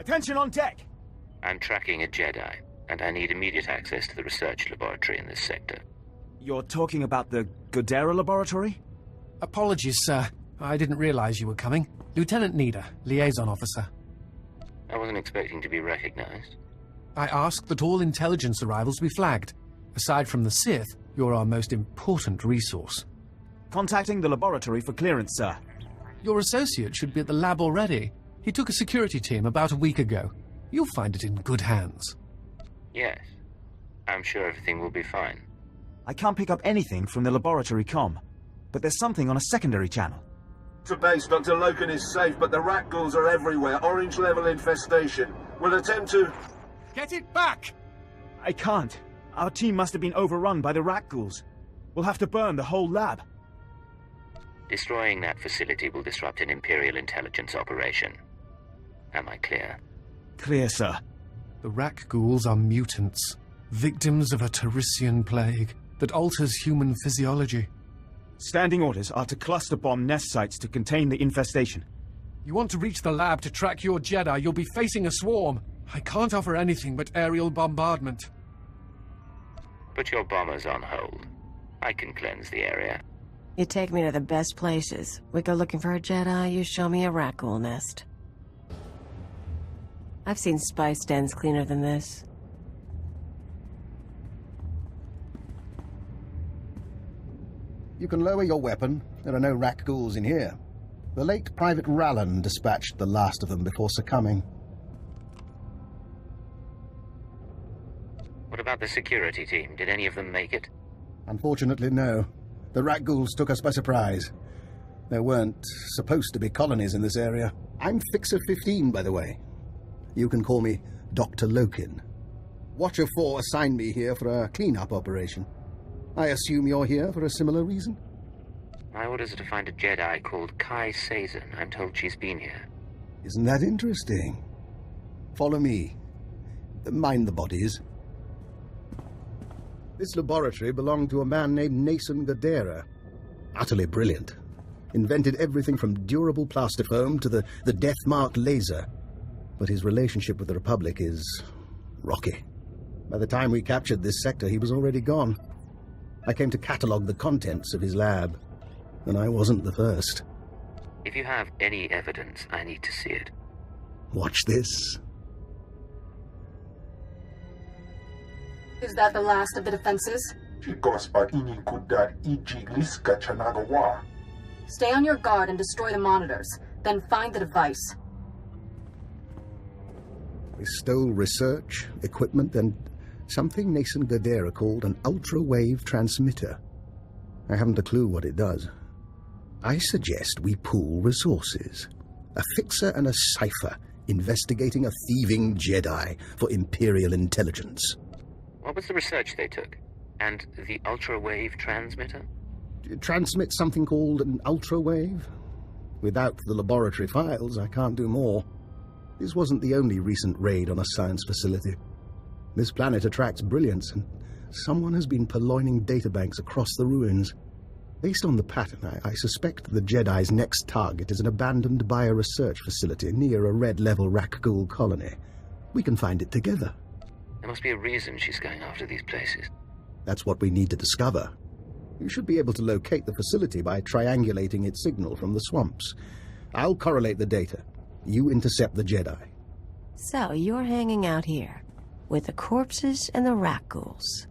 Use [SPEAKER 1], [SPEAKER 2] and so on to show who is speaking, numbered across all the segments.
[SPEAKER 1] Attention on deck!
[SPEAKER 2] I'm tracking a Jedi, and I need immediate access to the research laboratory in this sector.
[SPEAKER 1] You're talking about the Godera laboratory?
[SPEAKER 3] Apologies, sir. I didn't realize you were coming. Lieutenant Nida, liaison officer.
[SPEAKER 2] I wasn't expecting to be recognized.
[SPEAKER 3] I asked that all intelligence arrivals be flagged. Aside from the Sith, you're our most important resource.
[SPEAKER 1] Contacting the laboratory for clearance, sir.
[SPEAKER 3] Your associate should be at the lab already. He took a security team about a week ago. You'll find it in good hands.
[SPEAKER 2] Yes. I'm sure everything will be fine.
[SPEAKER 1] I can't pick up anything from the laboratory comm, but there's something on a secondary channel.
[SPEAKER 4] To base, Dr. Loken is safe, but the rat ghouls are everywhere. Orange-level infestation. We'll attempt to...
[SPEAKER 3] Get it back!
[SPEAKER 1] I can't. Our team must have been overrun by the rat ghouls. We'll have to burn the whole lab.
[SPEAKER 2] Destroying that facility will disrupt an Imperial intelligence operation. Am I clear?
[SPEAKER 1] Clear, sir.
[SPEAKER 3] The rat ghouls are mutants, victims of a Tarisian plague that alters human physiology.
[SPEAKER 1] Standing orders are to cluster bomb nest sites to contain the infestation.
[SPEAKER 3] You want to reach the lab to track your Jedi, you'll be facing a swarm. I can't offer anything but aerial bombardment.
[SPEAKER 2] Put your bombers on hold. I can cleanse the area.
[SPEAKER 5] You take me to the best places. We go looking for a Jedi, you show me a rat ghoul nest. I've seen spice dens cleaner than this.
[SPEAKER 6] You can lower your weapon. There are no rat ghouls in here. The late Private Rallan dispatched the last of them before succumbing.
[SPEAKER 2] What about the security team? Did any of them make it?
[SPEAKER 6] Unfortunately, no. The rat ghouls took us by surprise. There weren't supposed to be colonies in this area. I'm Fixer 15, by the way. You can call me Dr. Loken. Watcher 4 assigned me here for a clean-up operation. I assume you're here for a similar reason?
[SPEAKER 2] My orders are to find a Jedi called Kai Sazin. I'm told she's been here.
[SPEAKER 6] Isn't that interesting? Follow me. Mind the bodies. This laboratory belonged to a man named Nason Godera. Utterly brilliant. Invented everything from durable plastifoam to the death-marked laser. But his relationship with the Republic is rocky. By the time we captured this sector, he was already gone. I came to catalogue the contents of his lab, and I wasn't the first.
[SPEAKER 2] If you have any evidence, I need to see it.
[SPEAKER 6] Watch this.
[SPEAKER 7] Is that the last of the defenses? Stay on your guard and destroy the monitors. Then find the device.
[SPEAKER 6] We stole research, equipment, and something Nason Godera called an ultra-wave transmitter. I haven't a clue what it does. I suggest we pool resources. A fixer and a cipher investigating a thieving Jedi for Imperial intelligence.
[SPEAKER 2] What was the research they took? And the ultra-wave transmitter?
[SPEAKER 6] It transmits something called an ultra-wave. Without the laboratory files, I can't do more. This wasn't the only recent raid on a science facility. This planet attracts brilliance, and someone has been purloining databanks across the ruins. Based on the pattern, I suspect the Jedi's next target is an abandoned bioresearch facility near a red-level Rakghoul colony. We can find it together.
[SPEAKER 2] There must be a reason she's going after these places.
[SPEAKER 6] That's what we need to discover. You should be able to locate the facility by triangulating its signal from the swamps. I'll correlate the data. You intercept the Jedi.
[SPEAKER 5] So, you're hanging out here, with the corpses and the rat ghouls.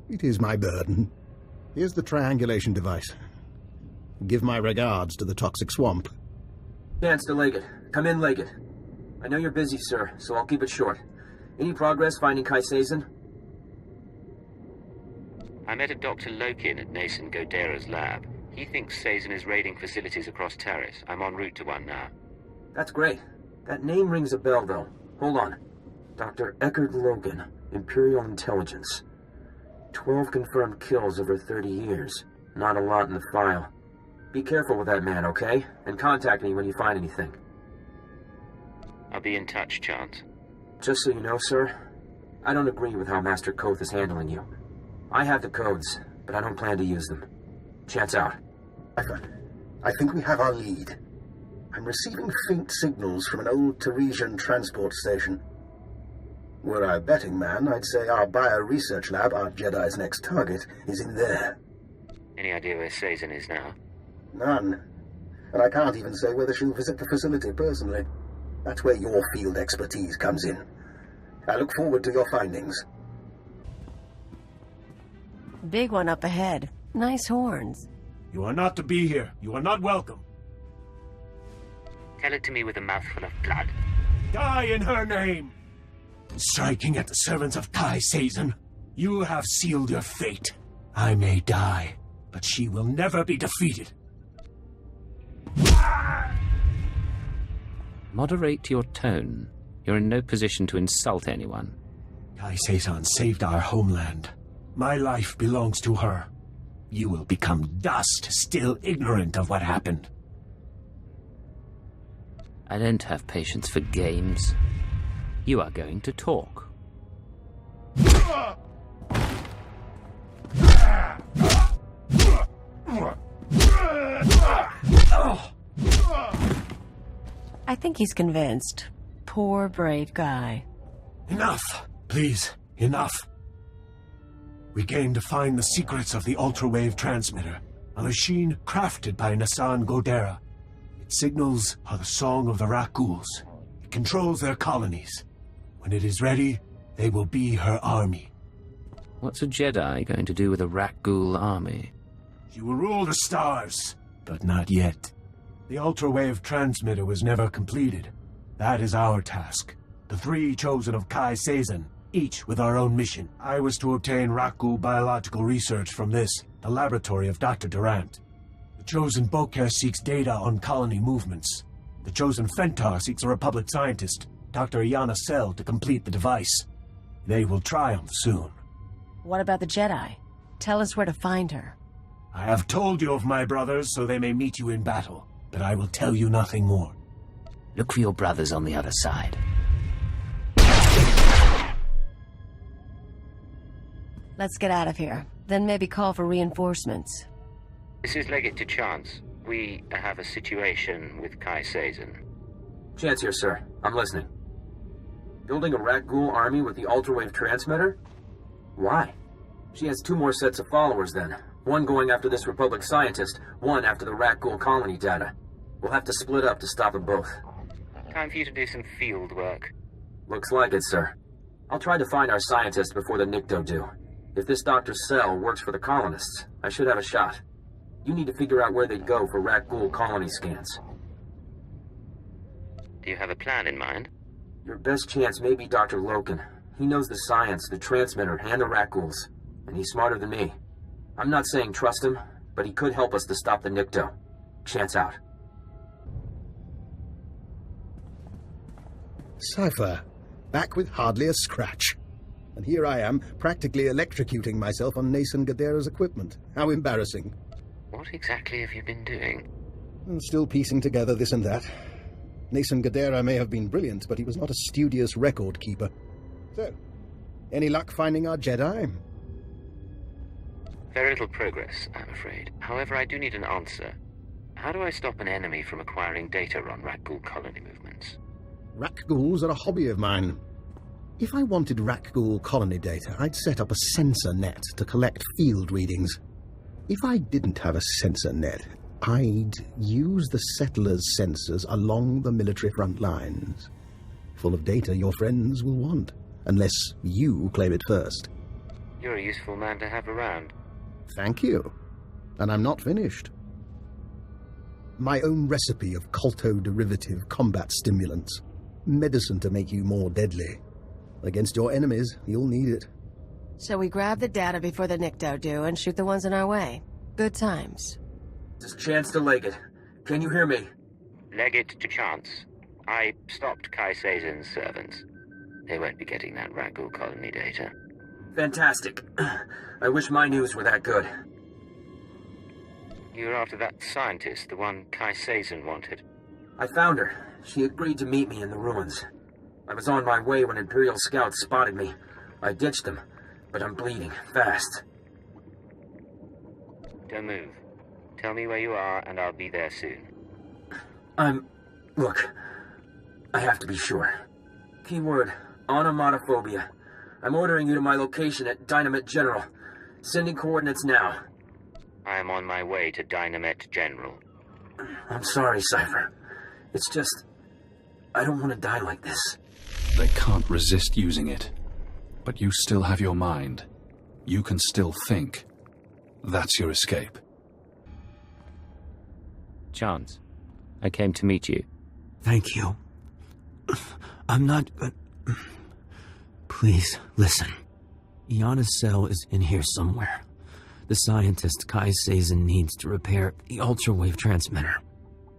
[SPEAKER 6] It is my burden. Here's the triangulation device. Give my regards to the toxic swamp.
[SPEAKER 8] Chance to Leggett. Come in, Leggett. I know you're busy, sir, so I'll keep it short. Any progress finding Kai Sazin?
[SPEAKER 2] I met a Dr. Loken at Nason Godera's lab. He thinks Sazin is raiding facilities across Taris. I'm en route to one now.
[SPEAKER 8] That's great. That name rings a bell, though. Hold on. Dr. Eckard Logan, Imperial Intelligence. 12 confirmed kills over 30 years. Not a lot in the file. Be careful with that man, okay? And contact me when you find anything.
[SPEAKER 2] I'll be in touch, Chance.
[SPEAKER 8] Just so you know, sir, I don't agree with how Master Koth is handling you. I have the codes, but I don't plan to use them. Chance out.
[SPEAKER 6] I think we have our lead. I'm receiving faint signals from an old Teresian transport station. Were I a betting man, I'd say our bio-research lab, our Jedi's next target, is in there.
[SPEAKER 2] Any idea where Sazin is now?
[SPEAKER 6] None. And I can't even say whether she'll visit the facility personally. That's where your field expertise comes in. I look forward to your findings.
[SPEAKER 5] Big one up ahead. Nice horns.
[SPEAKER 3] You are not to be here. You are not welcome.
[SPEAKER 2] Tell it to me with a mouthful of blood.
[SPEAKER 3] Die in her name! Striking at the servants of Kai Sazin, you have sealed your fate. I may die, but she will never be defeated.
[SPEAKER 2] Moderate your tone. You're in no position to insult anyone.
[SPEAKER 3] Kai Sazin saved our homeland. My life belongs to her. You will become dust, still ignorant of what happened.
[SPEAKER 2] I don't have patience for games. You are going to talk.
[SPEAKER 5] I think he's convinced. Poor, brave guy.
[SPEAKER 3] Enough! Please, enough. We came to find the secrets of the ultrawave transmitter, a machine crafted by Nassan Godera. Its signals are the song of the Rakghouls. It controls their colonies. When it is ready, they will be her army.
[SPEAKER 2] What's a Jedi going to do with a Rakghoul army?
[SPEAKER 3] She will rule the stars, but not yet. The ultrawave transmitter was never completed. That is our task. The three chosen of Kai Sazin, each with our own mission. I was to obtain Rakghoul biological research from this, the laboratory of Dr. Durant. The chosen Bokeh seeks data on colony movements. The chosen Fentar seeks a Republic scientist, Dr. Iana Sel, to complete the device. They will triumph soon.
[SPEAKER 5] What about the Jedi? Tell us where to find her.
[SPEAKER 3] I have told you of my brothers so they may meet you in battle, but I will tell you nothing more.
[SPEAKER 2] Look for your brothers on the other side.
[SPEAKER 5] Let's get out of here. Then maybe call for reinforcements.
[SPEAKER 2] This is Leggett to Chance. We have a situation with Kai Sazin.
[SPEAKER 8] Chance here, sir. I'm listening. Building a Rakghoul army with the ultrawave transmitter? Why? She has 2 more sets of followers then. One going after this Republic scientist, one after the Rakghoul colony data. We'll have to split up to stop them both.
[SPEAKER 2] Time for you to do some field work.
[SPEAKER 8] Looks like it, sir. I'll try to find our scientists before the Nikto do. If this Dr. Sel works for the colonists, I should have a shot. You need to figure out where they'd go for Rakghoul colony scans.
[SPEAKER 2] Do you have a plan in mind?
[SPEAKER 8] Your best chance may be Dr. Loken. He knows the science, the transmitter, and the Rakghouls. And he's smarter than me. I'm not saying trust him, but he could help us to stop the Nikto. Chance out.
[SPEAKER 6] Cypher, back with hardly a scratch. And here I am, practically electrocuting myself on Nassan Godera's equipment. How embarrassing.
[SPEAKER 2] What exactly have you been doing?
[SPEAKER 6] And still piecing together this and that. Nassan Godera may have been brilliant, but he was not a studious record keeper. So, any luck finding our Jedi?
[SPEAKER 2] Very little progress, I'm afraid. However, I do need an answer. How do I stop an enemy from acquiring data on Rakghoul colony movements?
[SPEAKER 6] Rakghouls are a hobby of mine. If I wanted Rakghoul colony data, I'd set up a sensor net to collect field readings. If I didn't have a sensor net, I'd use the settlers' sensors along the military front lines. Full of data your friends will want, unless you claim it first.
[SPEAKER 2] You're a useful man to have around.
[SPEAKER 6] Thank you. And I'm not finished. My own recipe of colto-derivative combat stimulants. Medicine to make you more deadly. Against your enemies, you'll need it.
[SPEAKER 5] So we grab the data before the Nikto do and shoot the ones in our way. Good times.
[SPEAKER 8] This is Chance to Leggett. Can you hear me?
[SPEAKER 2] Leggett to Chance. I stopped Kai Sazin's servants. They won't be getting that Rakghoul colony data.
[SPEAKER 8] Fantastic. I wish my news were that good.
[SPEAKER 2] You were after that scientist, the one Kai Sazin wanted.
[SPEAKER 8] I found her. She agreed to meet me in the ruins. I was on my way when Imperial scouts spotted me. I ditched them, but I'm bleeding fast.
[SPEAKER 2] Don't move. Tell me where you are, and I'll be there soon.
[SPEAKER 8] I'm Look, I have to be sure. Keyword, onomatophobia. I'm ordering you to my location at Dynamite General. Sending coordinates now.
[SPEAKER 2] I am on my way to Dynamite General.
[SPEAKER 8] I'm sorry, Cypher. It's just... I don't want to die like this.
[SPEAKER 9] They can't resist using it. But you still have your mind. You can still think. That's your escape.
[SPEAKER 2] Chance, I came to meet you.
[SPEAKER 10] Thank you. I'm not... Please, listen. Iana's cell is in here somewhere. The scientist Kai Sazin needs to repair the ultra-wave transmitter.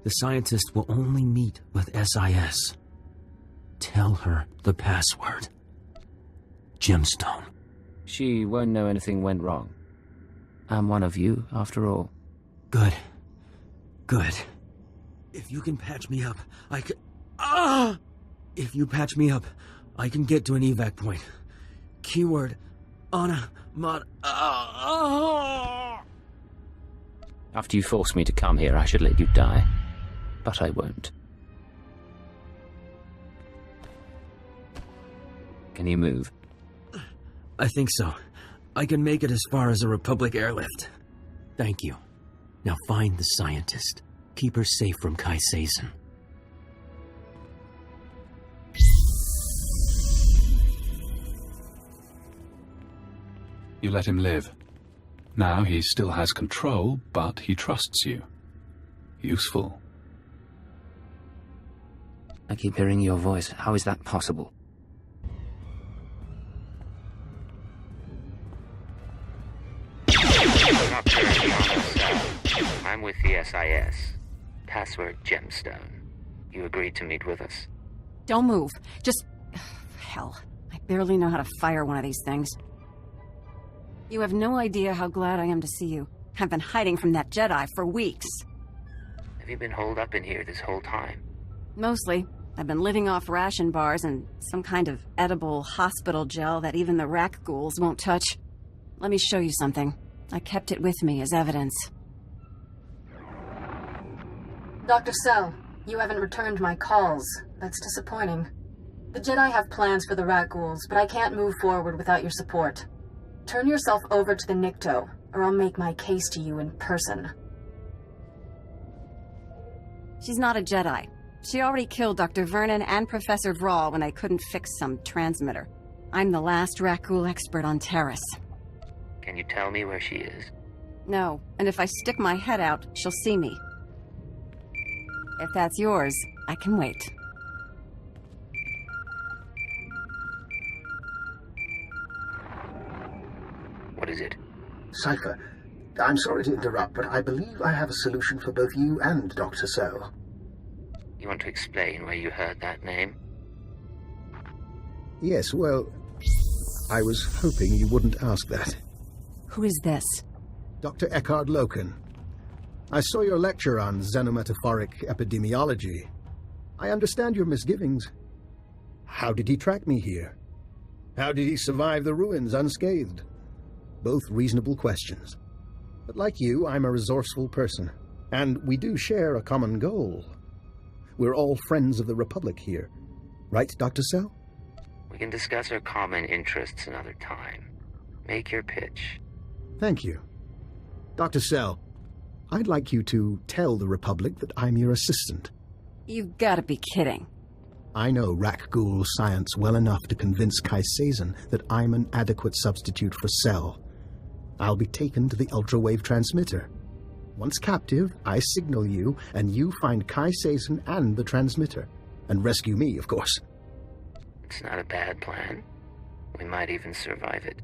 [SPEAKER 10] The scientist will only meet with SIS. Tell her the password. Gemstone.
[SPEAKER 2] She won't know anything went wrong. I'm one of you, after all.
[SPEAKER 10] Good. Good. If you can patch me up, I can... Ah! If you patch me up, I can get to an evac point. Keyword,
[SPEAKER 2] After you force me to come here, I should let you die. But I won't. Can you move?
[SPEAKER 10] I think so. I can make it as far as a Republic airlift. Thank you. Now find the scientist. Keep her safe from Kai Sazin.
[SPEAKER 9] You let him live. Now he still has control, but he trusts you. Useful.
[SPEAKER 2] I keep hearing your voice. How is that possible? I'm with the SIS. Password Gemstone. You agreed to meet with us.
[SPEAKER 7] Don't move. Just... Hell. I barely know how to fire one of these things. You have no idea how glad I am to see you. I've been hiding from that Jedi for weeks.
[SPEAKER 2] Have you been holed up in here this whole time?
[SPEAKER 7] Mostly. I've been living off ration bars and some kind of edible hospital gel that even the rack ghouls won't touch. Let me show you something. I kept it with me as evidence. Dr. Cell, you haven't returned my calls. That's disappointing. The Jedi have plans for the rat ghouls, but I can't move forward without your support. Turn yourself over to the Nikto, or I'll make my case to you in person. She's not a Jedi. She already killed Dr. Vernon and Professor Vrawl when they couldn't fix some transmitter. I'm the last rat ghoul expert on Taris.
[SPEAKER 2] Can you tell me where she is?
[SPEAKER 7] No, and if I stick my head out, she'll see me. If that's yours, I can wait.
[SPEAKER 2] What is it?
[SPEAKER 6] Cypher, I'm sorry to interrupt, but I believe I have a solution for both you and Dr. Cell.
[SPEAKER 2] You want to explain where you heard that name?
[SPEAKER 6] Yes, well, I was hoping you wouldn't ask that.
[SPEAKER 7] Who is this?
[SPEAKER 6] Dr. Eckhard Loken. I saw your lecture on xenometaphoric epidemiology. I understand your misgivings. How did he track me here? How did he survive the ruins unscathed? Both reasonable questions. But like you, I'm a resourceful person, and we do share a common goal. We're all friends of the Republic here. Right, Dr. Cell?
[SPEAKER 2] We can discuss our common interests another time. Make your pitch.
[SPEAKER 6] Thank you. Dr. Cell, I'd like you to tell the Republic that I'm your assistant.
[SPEAKER 7] You've got to be kidding.
[SPEAKER 6] I know Rack Ghoul science well enough to convince Kai Sazin that I'm an adequate substitute for Cell. I'll be taken to the ultra-wave transmitter. Once captive, I signal you, and you find Kai Sazin and the transmitter. And rescue me, of course.
[SPEAKER 2] It's not a bad plan. We might even survive it.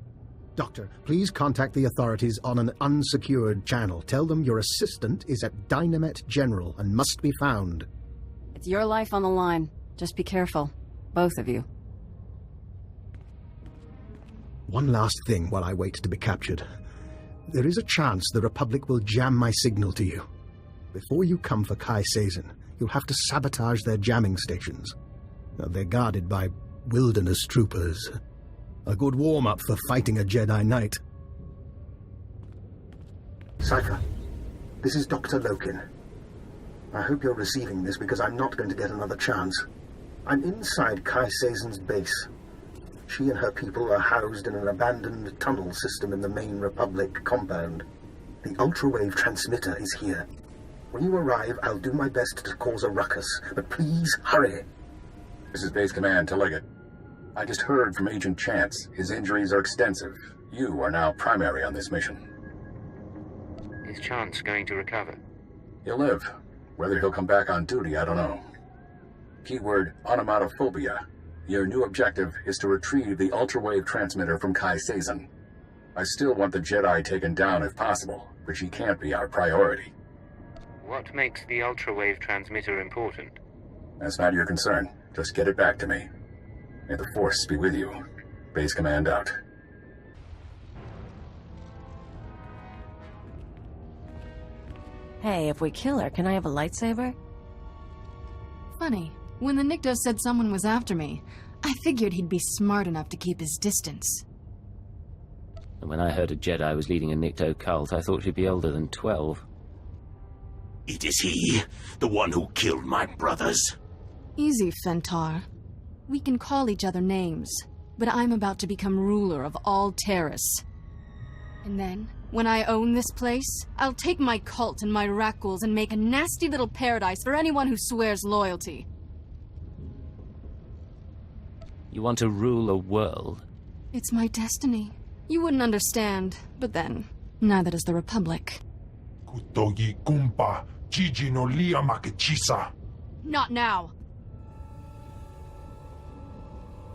[SPEAKER 6] Doctor, please contact the authorities on an unsecured channel. Tell them your assistant is at Dynamite General and must be found.
[SPEAKER 7] It's your life on the line. Just be careful. Both of you.
[SPEAKER 6] One last thing while I wait to be captured. There is a chance the Republic will jam my signal to you. Before you come for Kai Sazin, you'll have to sabotage their jamming stations. They're guarded by wilderness troopers. A good warm-up for fighting a Jedi Knight. Cypher, this is Dr. Loken. I hope you're receiving this because I'm not going to get another chance. I'm inside Kai Seizen's base. She and her people are housed in an abandoned tunnel system in the main Republic compound. The ultrawave transmitter is here. When you arrive, I'll do my best to cause a ruckus, but please hurry.
[SPEAKER 11] This is Base Command to Leggett. I just heard from Agent Chance. His injuries are extensive. You are now primary on this mission.
[SPEAKER 2] Is Chance going to recover?
[SPEAKER 11] He'll live. Whether he'll come back on duty, I don't know. Keyword, onomatophobia. Your new objective is to retrieve the ultrawave transmitter from Kai Seizen. I still want the Jedi taken down if possible, but she can't be our priority.
[SPEAKER 2] What makes the ultrawave transmitter important?
[SPEAKER 11] That's not your concern. Just get it back to me. May the Force be with you. Base Command out.
[SPEAKER 5] Hey, if we kill her, can I have a lightsaber?
[SPEAKER 7] Funny. When the Nikto said someone was after me, I figured he'd be smart enough to keep his distance.
[SPEAKER 10] And when I heard a Jedi was leading a Nikto cult, I thought she'd be older than 12.
[SPEAKER 3] It is he, the one who killed my brothers.
[SPEAKER 7] Easy, Fentar. We can call each other names, but I'm about to become ruler of all Taris. And then, when I own this place, I'll take my cult and my Rakghouls and make a nasty little paradise for anyone who swears loyalty.
[SPEAKER 10] You want to rule a world?
[SPEAKER 7] It's my destiny. You wouldn't understand, but then, neither does the Republic.
[SPEAKER 12] Kutogi kumpa, Gigi no lia makechisa.
[SPEAKER 7] Not now!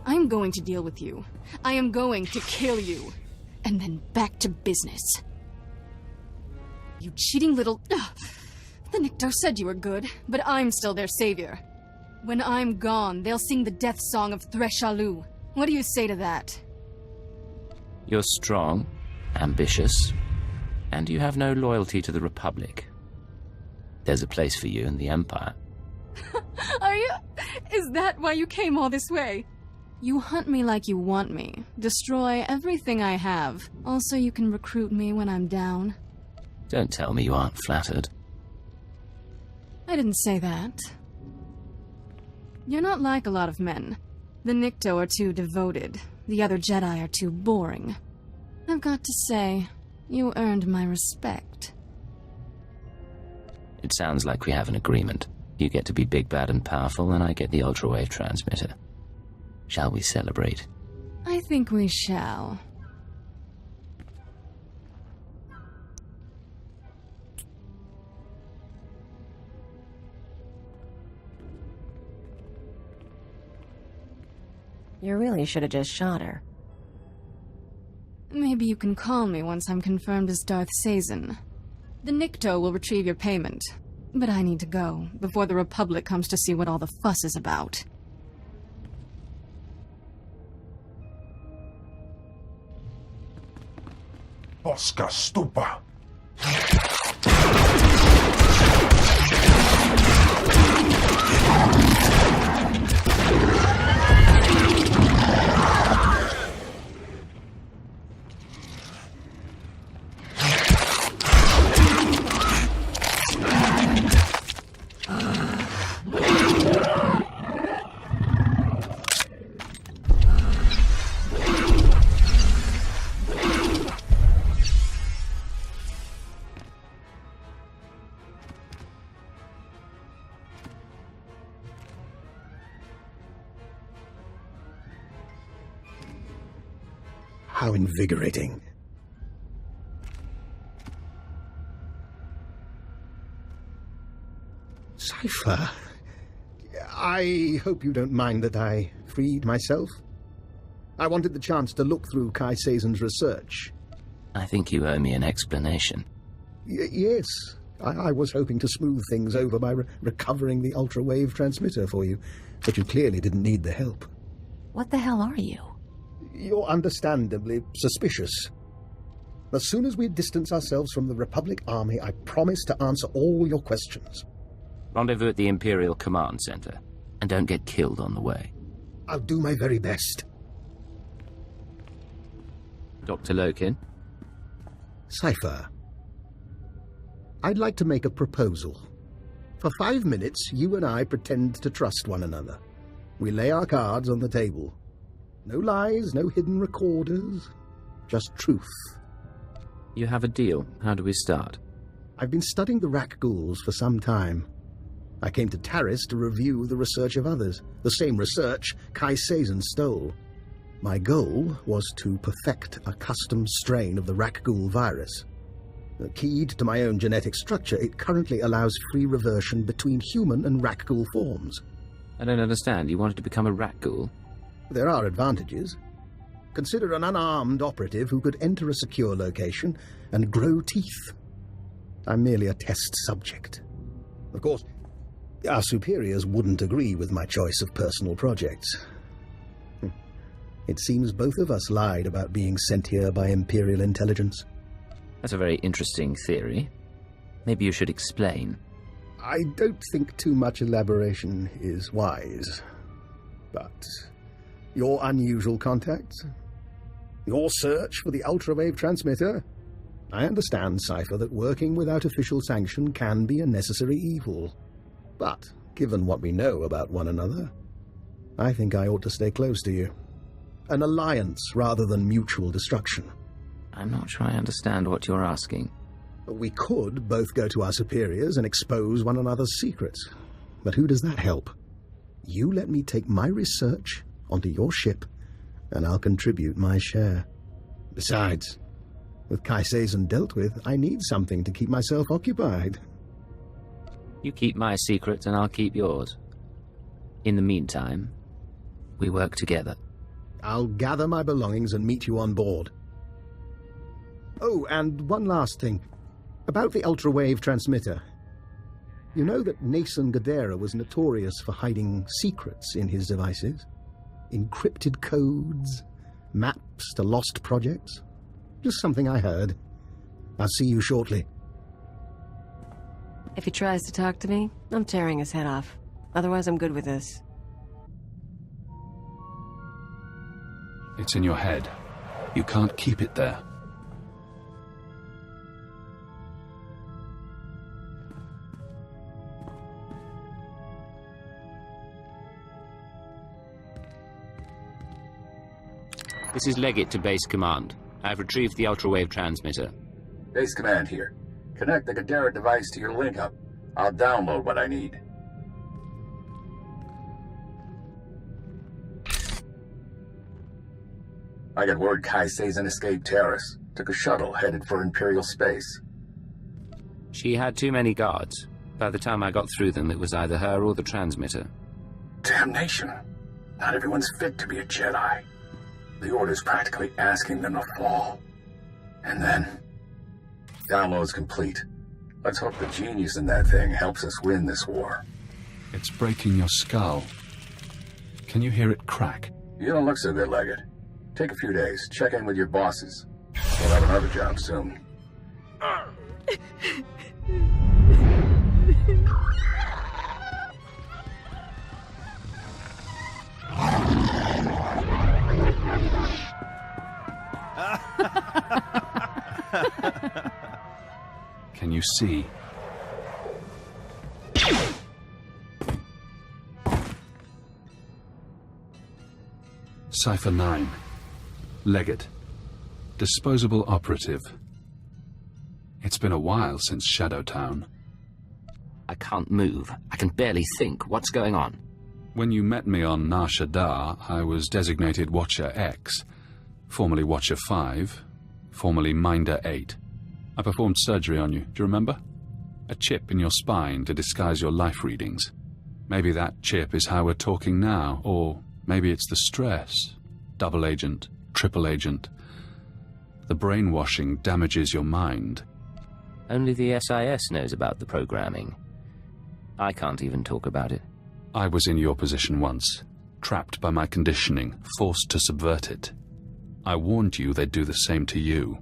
[SPEAKER 7] I'm going to deal with you. I am going to kill you. And then back to business. You cheating little... Ugh. The Nikto said you were good, but I'm still their savior. When I'm gone, they'll sing the death song of Threshalu. What do you say to that?
[SPEAKER 10] You're strong, ambitious, and you have no loyalty to the Republic. There's a place for you in the Empire.
[SPEAKER 7] Are you... Is that why you came all this way? You hunt me like you want me. Destroy everything I have. Also, you can recruit me when I'm down.
[SPEAKER 10] Don't tell me you aren't flattered.
[SPEAKER 7] I didn't say that. You're not like a lot of men. The Nikto are too devoted. The other Jedi are too boring. I've got to say, you earned my respect.
[SPEAKER 10] It sounds like we have an agreement. You get to be big, bad, and powerful, and I get the ultrawave transmitter. Shall we celebrate?
[SPEAKER 7] I think we shall.
[SPEAKER 5] You really should have just shot her.
[SPEAKER 7] Maybe you can call me once I'm confirmed as Darth Seizen. The Nikto will retrieve your payment. But I need to go, before the Republic comes to see what all the fuss is about.
[SPEAKER 12] Oscar Stupa.
[SPEAKER 6] How invigorating. Cypher, I hope you don't mind that I freed myself. I wanted the chance to look through Kai Seizen's research.
[SPEAKER 10] I think you owe me an explanation.
[SPEAKER 6] Yes, I was hoping to smooth things over by recovering the ultrawave transmitter for you, but you clearly didn't need the help.
[SPEAKER 5] What the hell are you?
[SPEAKER 6] You're understandably suspicious. As soon as we distance ourselves from the Republic Army, I promise to answer all your questions.
[SPEAKER 10] Rendezvous at the Imperial Command Center, and don't get killed on the way.
[SPEAKER 6] I'll do my very best.
[SPEAKER 10] Dr. Lokin?
[SPEAKER 6] Cypher, I'd like to make a proposal. For 5 minutes, you and I pretend to trust one another. We lay our cards on the table. No lies, no hidden recorders, just truth.
[SPEAKER 10] You have a deal. How do we start?
[SPEAKER 6] I've been studying the Rakghouls for some time. I came to Taris to review the research of others, the same research Kai Sazin stole. My goal was to perfect a custom strain of the Rakghoul virus. Keyed to my own genetic structure, it currently allows free reversion between human and Rakghoul forms.
[SPEAKER 10] I don't understand. You wanted to become a Rakghoul?
[SPEAKER 6] There are advantages. Consider an unarmed operative who could enter a secure location and grow teeth. I'm merely a test subject. Of course, our superiors wouldn't agree with my choice of personal projects. It seems both of us lied about being sent here by Imperial intelligence.
[SPEAKER 10] That's a very interesting theory. Maybe you should explain.
[SPEAKER 6] I don't think too much elaboration is wise. But your unusual contacts? Your search for the ultrawave transmitter? I understand, Cypher, that working without official sanction can be a necessary evil. But, given what we know about one another, I think I ought to stay close to you. An alliance rather than mutual destruction.
[SPEAKER 10] I'm not sure I understand what you're asking.
[SPEAKER 6] We could both go to our superiors and expose one another's secrets. But who does that help? You let me take my research onto your ship, and I'll contribute my share. Besides, with Kai Sazin dealt with, I need something to keep myself occupied.
[SPEAKER 10] You keep my secrets and I'll keep yours. In the meantime, we work together.
[SPEAKER 6] I'll gather my belongings and meet you on board. Oh, and one last thing. About the ultrawave transmitter. You know that Nason Gadera was notorious for hiding secrets in his devices? Encrypted codes, maps to lost projects? Just something I heard. I'll see you shortly.
[SPEAKER 5] If he tries to talk to me, I'm tearing his head off. Otherwise, I'm good with this.
[SPEAKER 9] It's in your head. You can't keep it there.
[SPEAKER 10] This is Leggett to Base Command. I've retrieved the ultrawave transmitter.
[SPEAKER 11] Base Command here. Connect the Gadara device to your link-up. I'll download what I need. I got word Kai Sazin escaped Taris. Took a shuttle headed for Imperial space.
[SPEAKER 10] She had too many guards. By the time I got through them, it was either her or the transmitter.
[SPEAKER 11] Damnation. Not everyone's fit to be a Jedi. The Order's practically asking them to fall. And then... Download's complete. Let's hope the genius in that thing helps us win this war.
[SPEAKER 9] It's breaking your skull. Can you hear it crack?
[SPEAKER 11] You don't look so good, Leggett. Take a few days. Check in with your bosses. We'll have another job soon.
[SPEAKER 9] Can you see? Cypher 9. Leggett. Disposable operative. It's been a while since Shadowtown.
[SPEAKER 10] I can't move. I can barely think. What's going on?
[SPEAKER 9] When you met me on Nar Shaddaa, I was designated Watcher X, formerly Watcher 5, formerly Minder 8. I performed surgery on you, do you remember? A chip in your spine to disguise your life readings. Maybe that chip is how we're talking now, or maybe it's the stress. Double agent, triple agent. The brainwashing damages your mind.
[SPEAKER 10] Only the SIS knows about the programming. I can't even talk about it.
[SPEAKER 9] I was in your position once, trapped by my conditioning, forced to subvert it. I warned you they'd do the same to you.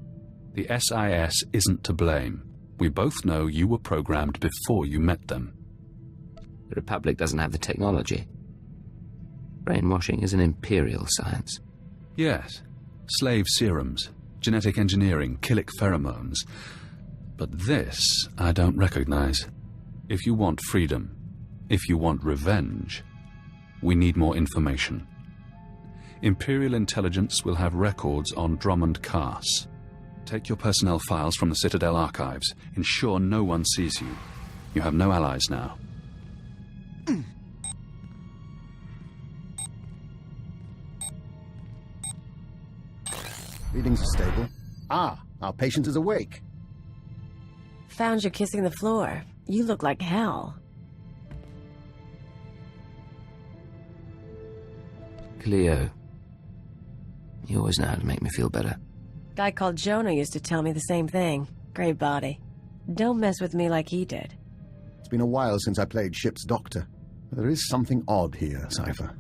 [SPEAKER 9] The SIS isn't to blame. We both know you were programmed before you met them.
[SPEAKER 10] The Republic doesn't have the technology. Brainwashing is an imperial science.
[SPEAKER 9] Yes. Slave serums, genetic engineering, killic pheromones. But this I don't recognize. If you want freedom, if you want revenge, we need more information. Imperial intelligence will have records on Drummond Cass. Take your personnel files from the Citadel archives. Ensure no one sees you. You have no allies now.
[SPEAKER 6] Readings are stable. Ah, our patient is awake.
[SPEAKER 5] Found you kissing the floor. You look like hell.
[SPEAKER 10] Cleo, you always know how to make me feel better.
[SPEAKER 5] Guy called Jonah used to tell me the same thing. Great body. Don't mess with me like he did.
[SPEAKER 6] It's been a while since I played ship's doctor. But there is something odd here, Cypher.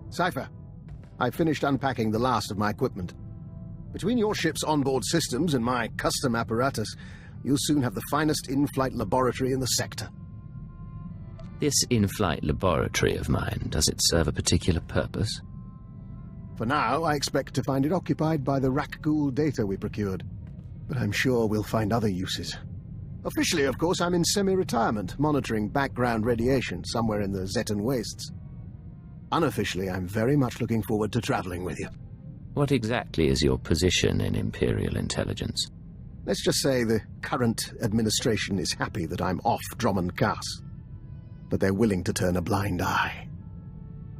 [SPEAKER 6] Cypher, I finished unpacking the last of my equipment. Between your ship's onboard systems and my custom apparatus, you'll soon have the finest in-flight laboratory in the sector.
[SPEAKER 10] This in-flight laboratory of mine, does it serve a particular purpose?
[SPEAKER 6] For now, I expect to find it occupied by the Rakghoul data we procured. But I'm sure we'll find other uses. Officially, of course, I'm in semi-retirement, monitoring background radiation somewhere in the Zetan wastes. Unofficially, I'm very much looking forward to traveling with you.
[SPEAKER 10] What exactly is your position in Imperial intelligence?
[SPEAKER 6] Let's just say the current administration is happy that I'm off Drummond Cass. But they're willing to turn a blind eye.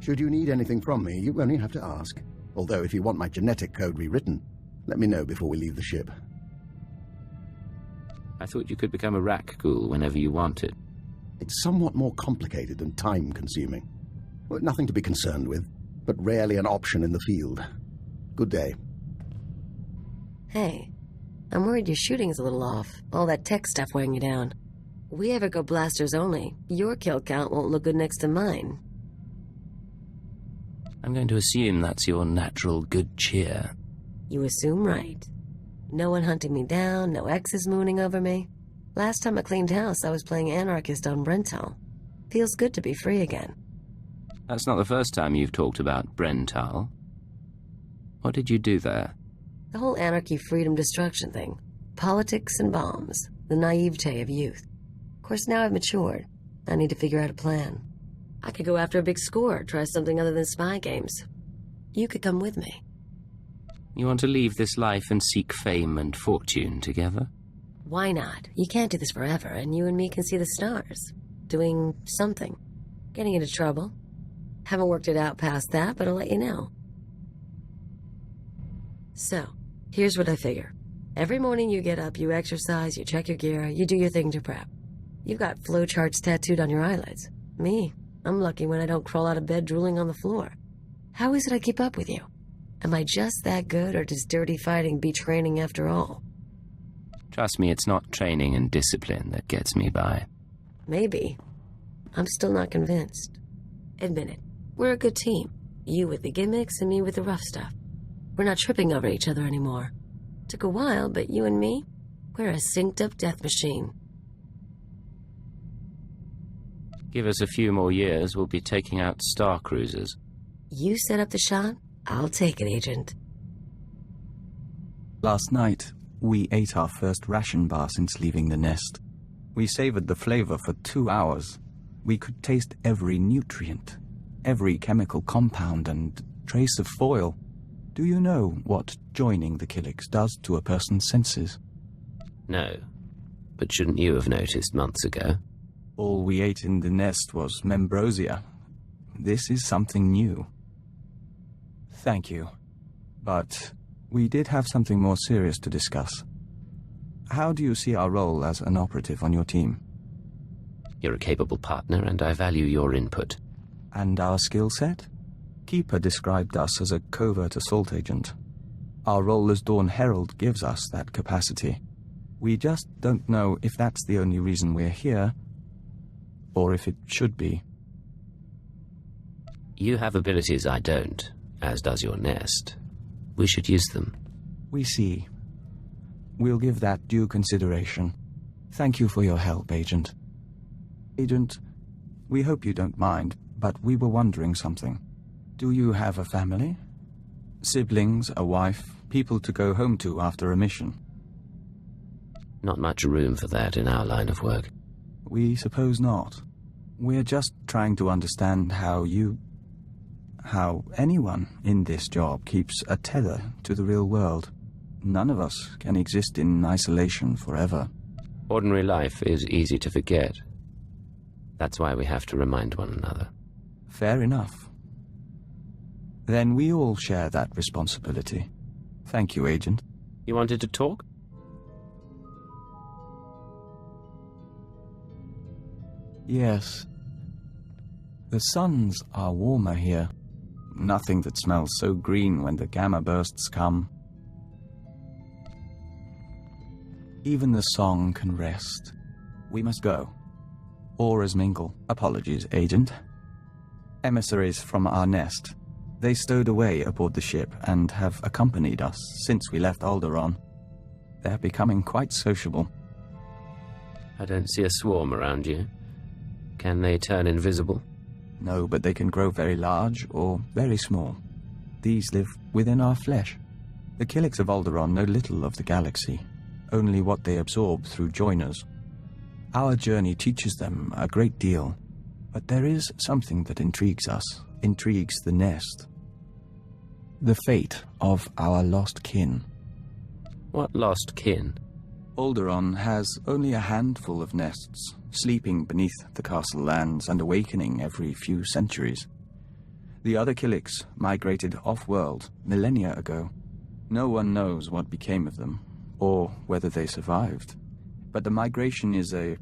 [SPEAKER 6] Should you need anything from me, you only have to ask. Although if you want my genetic code rewritten, let me know before we leave the ship.
[SPEAKER 10] I thought you could become a Rakghoul whenever you wanted.
[SPEAKER 6] It's somewhat more complicated and time-consuming. Well, nothing to be concerned with, but rarely an option in the field. Good day.
[SPEAKER 5] Hey, I'm worried your shooting's a little off. All that tech stuff weighing you down. We ever go blasters only, your kill count won't look good next to mine.
[SPEAKER 10] I'm going to assume that's your natural good cheer.
[SPEAKER 5] You assume right. No one hunting me down, no exes mooning over me. Last time I cleaned house, I was playing anarchist on Brental. Feels good to be free again.
[SPEAKER 10] That's not the first time you've talked about Brental. What did you do there?
[SPEAKER 5] The whole anarchy, freedom, destruction thing. Politics and bombs. The naivete of youth. Of course, now I've matured. I need to figure out a plan. I could go after a big score, try something other than spy games. You could come with me.
[SPEAKER 10] You want to leave this life and seek fame and fortune together?
[SPEAKER 5] Why not? You can't do this forever, and you and me can see the stars. Doing something. Getting into trouble. Haven't worked it out past that, but I'll let you know. So, here's what I figure. Every morning you get up, you exercise, you check your gear, you do your thing to prep. You've got flowcharts tattooed on your eyelids. Me, I'm lucky when I don't crawl out of bed drooling on the floor. How is it I keep up with you? Am I just that good, or does dirty fighting beat training after all?
[SPEAKER 10] Trust me, it's not training and discipline that gets me by.
[SPEAKER 5] Maybe. I'm still not convinced. Admit it. We're a good team. You with the gimmicks and me with the rough stuff. We're not tripping over each other anymore. Took a while, but you and me, we're a synced-up death machine.
[SPEAKER 10] Give us a few more years, we'll be taking out star cruisers.
[SPEAKER 5] You set up the shot, I'll take it, Agent.
[SPEAKER 13] Last night, we ate our first ration bar since leaving the nest. We savored the flavor for 2 hours. We could taste every nutrient, every chemical compound and trace of foil. Do you know what joining the Killiks does to a person's senses?
[SPEAKER 10] No, but shouldn't you have noticed months ago?
[SPEAKER 13] All we ate in the nest was membrosia. This is something new. Thank you. But we did have something more serious to discuss. How do you see our role as an operative on your team?
[SPEAKER 10] You're a capable partner, and I value your input.
[SPEAKER 13] And our skill set? Keeper described us as a covert assault agent. Our role as Dawn Herald gives us that capacity. We just don't know if that's the only reason we're here, or if it should be.
[SPEAKER 10] You have abilities I don't, as does your nest. We should use them.
[SPEAKER 13] We see. We'll give that due consideration. Thank you for your help, Agent. Agent, we hope you don't mind, but we were wondering something. Do you have a family? Siblings, a wife, people to go home to after a mission.
[SPEAKER 2] Not much room for that in our line of work.
[SPEAKER 13] We suppose not. We're just trying to understand how anyone in this job keeps a tether to the real world. None of us can exist in isolation forever.
[SPEAKER 2] Ordinary life is easy to forget. That's why we have to remind one another.
[SPEAKER 13] Fair enough. Then we all share that responsibility. Thank you, Agent.
[SPEAKER 2] You wanted to talk?
[SPEAKER 13] Yes. The suns are warmer here. Nothing that smells so green when the gamma bursts come. Even the song can rest. We must go. Auras mingle. Apologies, Agent. Emissaries from our nest. They stowed away aboard the ship and have accompanied us since we left Alderaan. They're becoming quite sociable.
[SPEAKER 2] I don't see a swarm around you. Can they turn invisible?
[SPEAKER 13] No, but they can grow very large or very small. These live within our flesh. The Killiks of Alderaan know little of the galaxy, only what they absorb through joiners. Our journey teaches them a great deal, but there is something that intrigues us, intrigues the nest. The fate of our lost kin.
[SPEAKER 2] What lost kin?
[SPEAKER 13] Alderaan has only a handful of nests, sleeping beneath the castle lands and awakening every few centuries. The other Killiks migrated off-world millennia ago. No one knows what became of them, or whether they survived. But the migration is a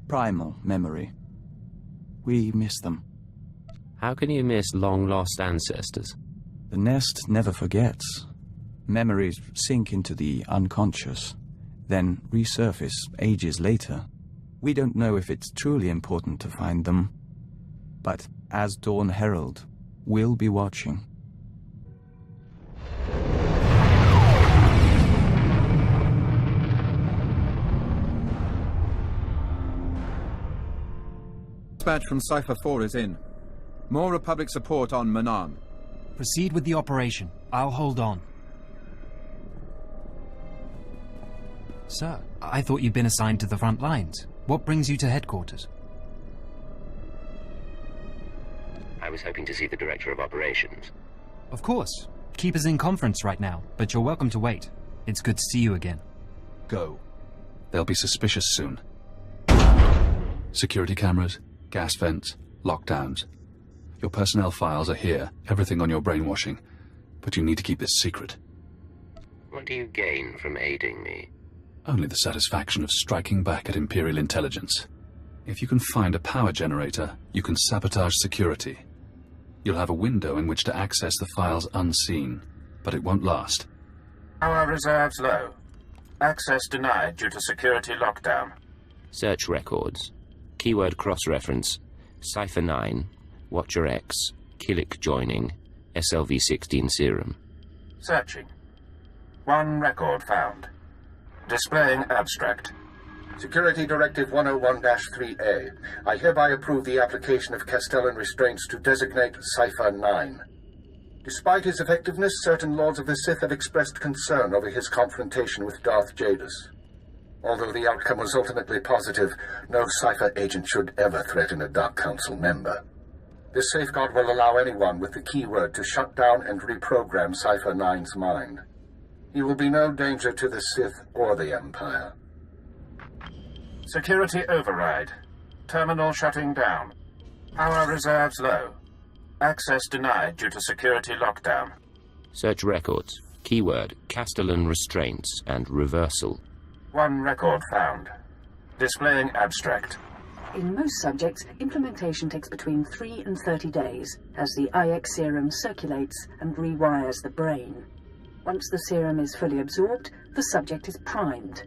[SPEAKER 13] primal memory. We miss them.
[SPEAKER 2] How can you miss long-lost ancestors?
[SPEAKER 13] The nest never forgets. Memories sink into the unconscious, then resurface ages later. We don't know if it's truly important to find them, but as Dawn Herald, we'll be watching.
[SPEAKER 14] Dispatch from Cypher 4 is in. More Republic support on Manaan.
[SPEAKER 15] Proceed with the operation. I'll hold on. Sir, I thought you'd been assigned to the front lines. What brings you to headquarters?
[SPEAKER 2] I was hoping to see the Director of Operations.
[SPEAKER 15] Of course. Keeper's in conference right now, but you're welcome to wait. It's good to see you again.
[SPEAKER 9] Go. They'll be suspicious soon. Security cameras, gas vents, lockdowns. Your personnel files are here, everything on your brainwashing. But you need to keep this secret.
[SPEAKER 2] What do you gain from aiding me?
[SPEAKER 9] Only the satisfaction of striking back at Imperial intelligence. If you can find a power generator, you can sabotage security. You'll have a window in which to access the files unseen, but it won't last.
[SPEAKER 16] Power reserves low. Access denied due to security lockdown.
[SPEAKER 2] Search records. Keyword cross-reference. Cypher 9, Watcher X, Killik joining, SLV-16 serum.
[SPEAKER 16] Searching. One record found. Displaying abstract.
[SPEAKER 11] Security Directive 101-3A. I hereby approve the application of Castellan restraints to designate Cypher 9. Despite his effectiveness, certain Lords of the Sith have expressed concern over his confrontation with Darth Jadus. Although the outcome was ultimately positive, no Cypher agent should ever threaten a Dark Council member. This safeguard will allow anyone with the keyword to shut down and reprogram Cypher 9's mind. He will be no danger to the Sith or the Empire.
[SPEAKER 16] Security override. Terminal shutting down. Power reserves low. Access denied due to security lockdown.
[SPEAKER 2] Search records. Keyword, Castellan restraints and reversal.
[SPEAKER 16] One record found. Displaying abstract.
[SPEAKER 17] In most subjects, implementation takes between 3 and 30 days, as the IX serum circulates and rewires the brain. Once the serum is fully absorbed, the subject is primed.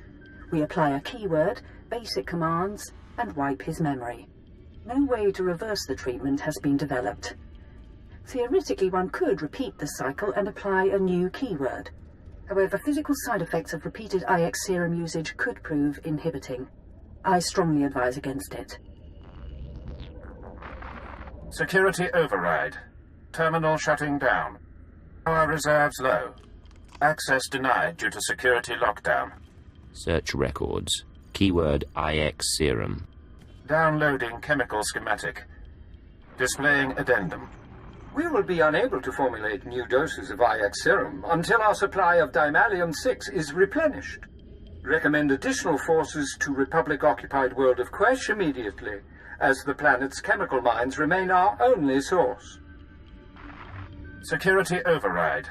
[SPEAKER 17] We apply a keyword, basic commands, and wipe his memory. No way to reverse the treatment has been developed. Theoretically, one could repeat the cycle and apply a new keyword. However, physical side effects of repeated IX serum usage could prove inhibiting. I strongly advise against it.
[SPEAKER 16] Security override. Terminal shutting down. Power reserves low. Access denied due to security lockdown.
[SPEAKER 2] Search records. Keyword IX serum.
[SPEAKER 16] Downloading chemical schematic. Displaying addendum.
[SPEAKER 18] We will be unable to formulate new doses of IX serum until our supply of Dimalium-6 is replenished. Recommend additional forces to Republic-occupied world of Quesh immediately, as the planet's chemical mines remain our only source.
[SPEAKER 16] Security override.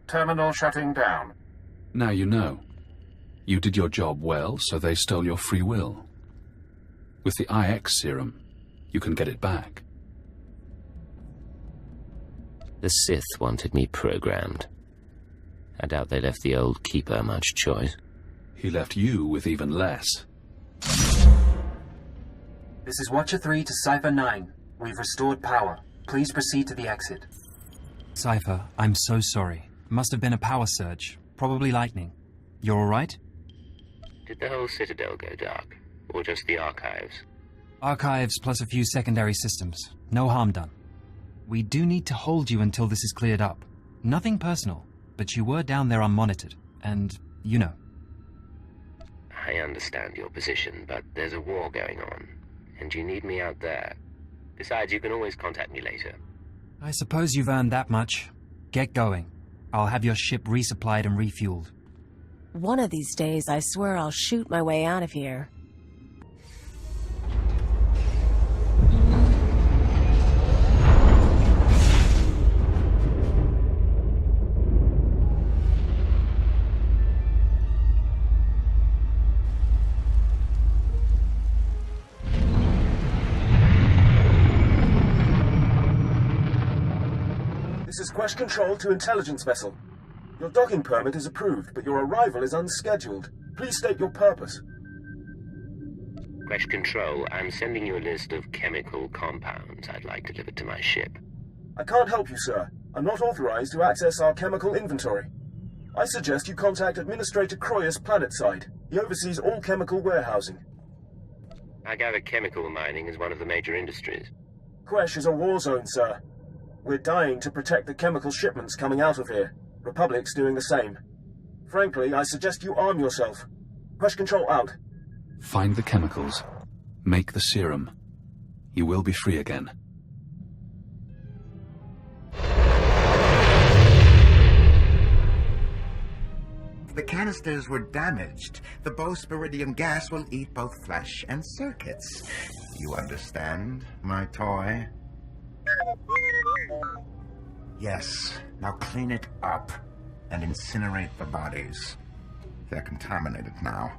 [SPEAKER 16] Terminal shutting down.
[SPEAKER 9] Now you know. You did your job well, so they stole your free will. With the IX serum, you can get it back.
[SPEAKER 2] The Sith wanted me programmed. I doubt they left the old Keeper much choice.
[SPEAKER 9] He left you with even less.
[SPEAKER 19] This is Watcher 3 to Cypher 9. We've restored power. Please proceed to the exit.
[SPEAKER 15] Cypher, I'm so sorry. Must have been a power surge. Probably lightning. You're alright?
[SPEAKER 2] Did the whole Citadel go dark? Or just the archives?
[SPEAKER 15] Archives plus a few secondary systems. No harm done. We do need to hold you until this is cleared up. Nothing personal, but you were down there unmonitored, and you know.
[SPEAKER 2] I understand your position, but there's a war going on, and you need me out there. Besides, you can always contact me later.
[SPEAKER 15] I suppose you've earned that much. Get going. I'll have your ship resupplied and refueled.
[SPEAKER 5] One of these days, I swear I'll shoot my way out of here.
[SPEAKER 4] This is Quesh Control to Intelligence Vessel. Your docking permit is approved, but your arrival is unscheduled. Please state your purpose.
[SPEAKER 2] Quesh Control, I'm sending you a list of chemical compounds I'd like delivered to my ship.
[SPEAKER 4] I can't help you, sir. I'm not authorized to access our chemical inventory. I suggest you contact Administrator Croyus planetside. He oversees all chemical warehousing.
[SPEAKER 2] I gather chemical mining is one of the major industries.
[SPEAKER 4] Quesh is a war zone, sir. We're dying to protect the chemical shipments coming out of here. Republic's doing the same. Frankly, I suggest you arm yourself. Quesh Control out.
[SPEAKER 9] Find the chemicals. Make the serum. You will be free again.
[SPEAKER 20] The canisters were damaged. The Bosporidium gas will eat both flesh and circuits. You understand, my toy? Yes, now clean it up and incinerate the bodies. They're contaminated now.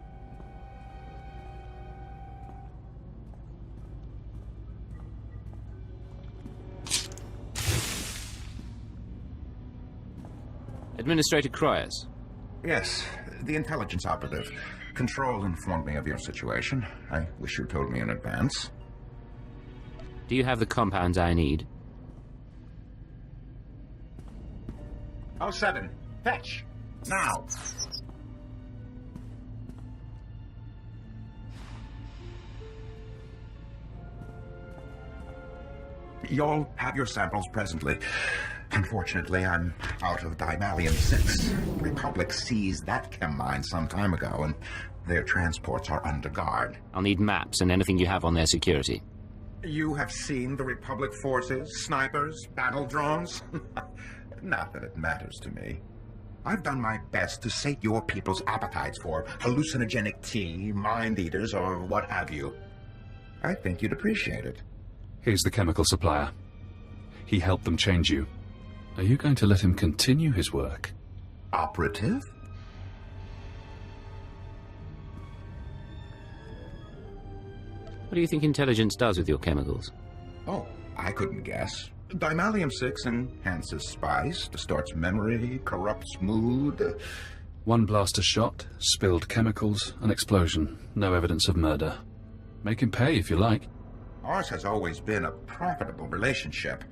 [SPEAKER 2] Administrator Croyus.
[SPEAKER 20] Yes, the intelligence operative. Control informed me of your situation. I wish you told me in advance.
[SPEAKER 2] Do you have the compounds I need?
[SPEAKER 20] 07, fetch! Now! You'll have your samples presently. Unfortunately, I'm out of Dimalium-6. The Republic seized that chem mine some time ago, and their transports are under guard.
[SPEAKER 2] I'll need maps and anything you have on their security.
[SPEAKER 20] You have seen the Republic forces, snipers, battle drones? Not that it matters to me. I've done my best to sate your people's appetites for hallucinogenic tea, mind-eaters, or what have you. I think you'd appreciate it.
[SPEAKER 9] Here's the chemical supplier. He helped them change you. Are you going to let him continue his work?
[SPEAKER 20] Operative?
[SPEAKER 2] What do you think intelligence does with your chemicals?
[SPEAKER 20] Oh, I couldn't guess. Dimalium-6 enhances spice, distorts memory, corrupts mood.
[SPEAKER 9] One blaster shot, spilled chemicals, an explosion. No evidence of murder. Make him pay if you like.
[SPEAKER 20] Ours has always been a profitable relationship.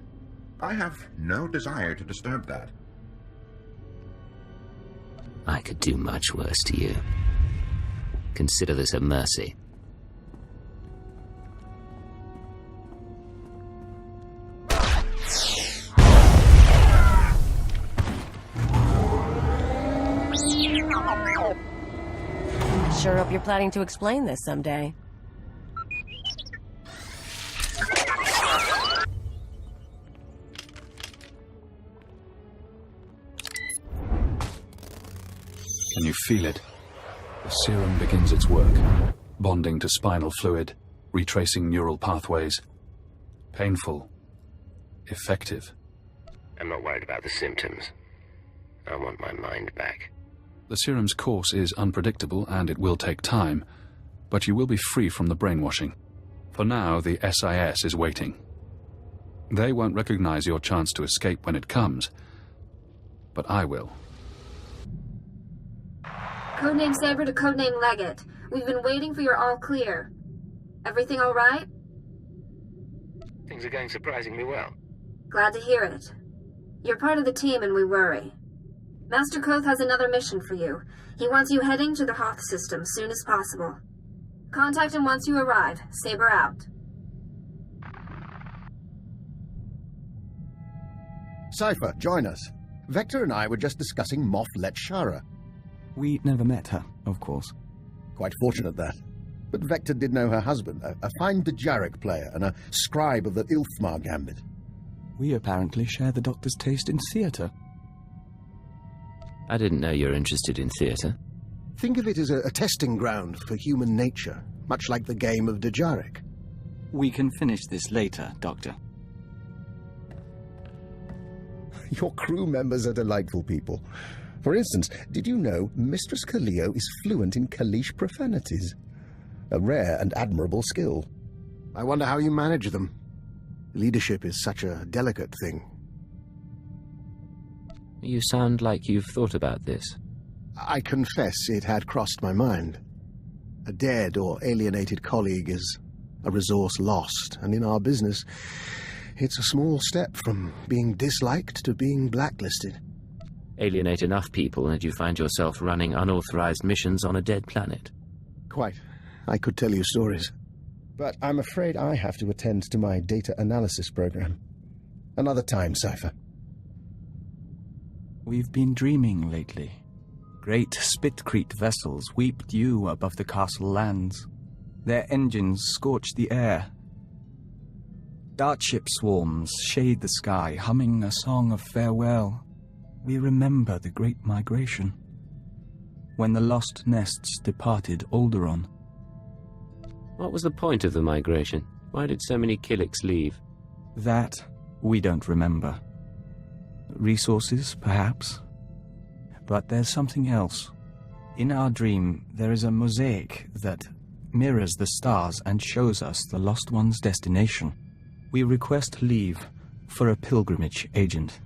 [SPEAKER 20] I have no desire to disturb that.
[SPEAKER 2] I could do much worse to you. Consider this a mercy.
[SPEAKER 5] Sure hope you're planning to explain this someday.
[SPEAKER 9] Can you feel it? The serum begins its work, bonding to spinal fluid, retracing neural pathways. Painful. Effective.
[SPEAKER 2] I'm not worried about the symptoms. I want my mind back.
[SPEAKER 9] The serum's course is unpredictable and it will take time, but you will be free from the brainwashing. For now, the SIS is waiting. They won't recognize your chance to escape when it comes, but I will.
[SPEAKER 21] Codename Saber to Codename Leggett. We've been waiting for your all clear. Everything all right?
[SPEAKER 2] Things are going surprisingly well.
[SPEAKER 21] Glad to hear it. You're part of the team and we worry. Master Koth has another mission for you. He wants you heading to the Hoth system soon as possible. Contact him once you arrive. Saber out.
[SPEAKER 6] Cypher, join us. Vector and I were just discussing Moff Letshara.
[SPEAKER 13] We never met her, of course.
[SPEAKER 6] Quite fortunate, that. But Vector did know her husband, a fine Dejarik player and a scribe of the Ilfmar Gambit.
[SPEAKER 13] We apparently share the Doctor's taste in theatre.
[SPEAKER 22] I didn't know you were interested in theatre.
[SPEAKER 6] Think of it as a testing ground for human nature, much like the game of Dejarik.
[SPEAKER 13] We can finish this later, Doctor.
[SPEAKER 6] Your crew members are delightful people. For instance, did you know Mistress Kaleo is fluent in Kalish profanities? A rare and admirable skill. I wonder how you manage them. Leadership is such a delicate thing.
[SPEAKER 22] You sound like you've thought about this.
[SPEAKER 6] I confess it had crossed my mind. A dead or alienated colleague is a resource lost, and in our business, it's a small step from being disliked to being blacklisted.
[SPEAKER 22] Alienate enough people and you find yourself running unauthorized missions on a dead planet.
[SPEAKER 6] Quite. I could tell you stories. But I'm afraid I have to attend to my data analysis program. Another time, Cypher.
[SPEAKER 13] We've been dreaming lately. Great Spitcrete vessels weep dew above the castle lands. Their engines scorch the air. Dart ship swarms shade the sky, humming a song of farewell. We remember the Great Migration, when the lost nests departed Alderaan.
[SPEAKER 22] What was the point of the migration? Why did so many Killiks leave?
[SPEAKER 13] That we don't remember. Resources, perhaps? But there's something else. In our dream, there is a mosaic that mirrors the stars and shows us the Lost One's destination. We request leave for a pilgrimage agent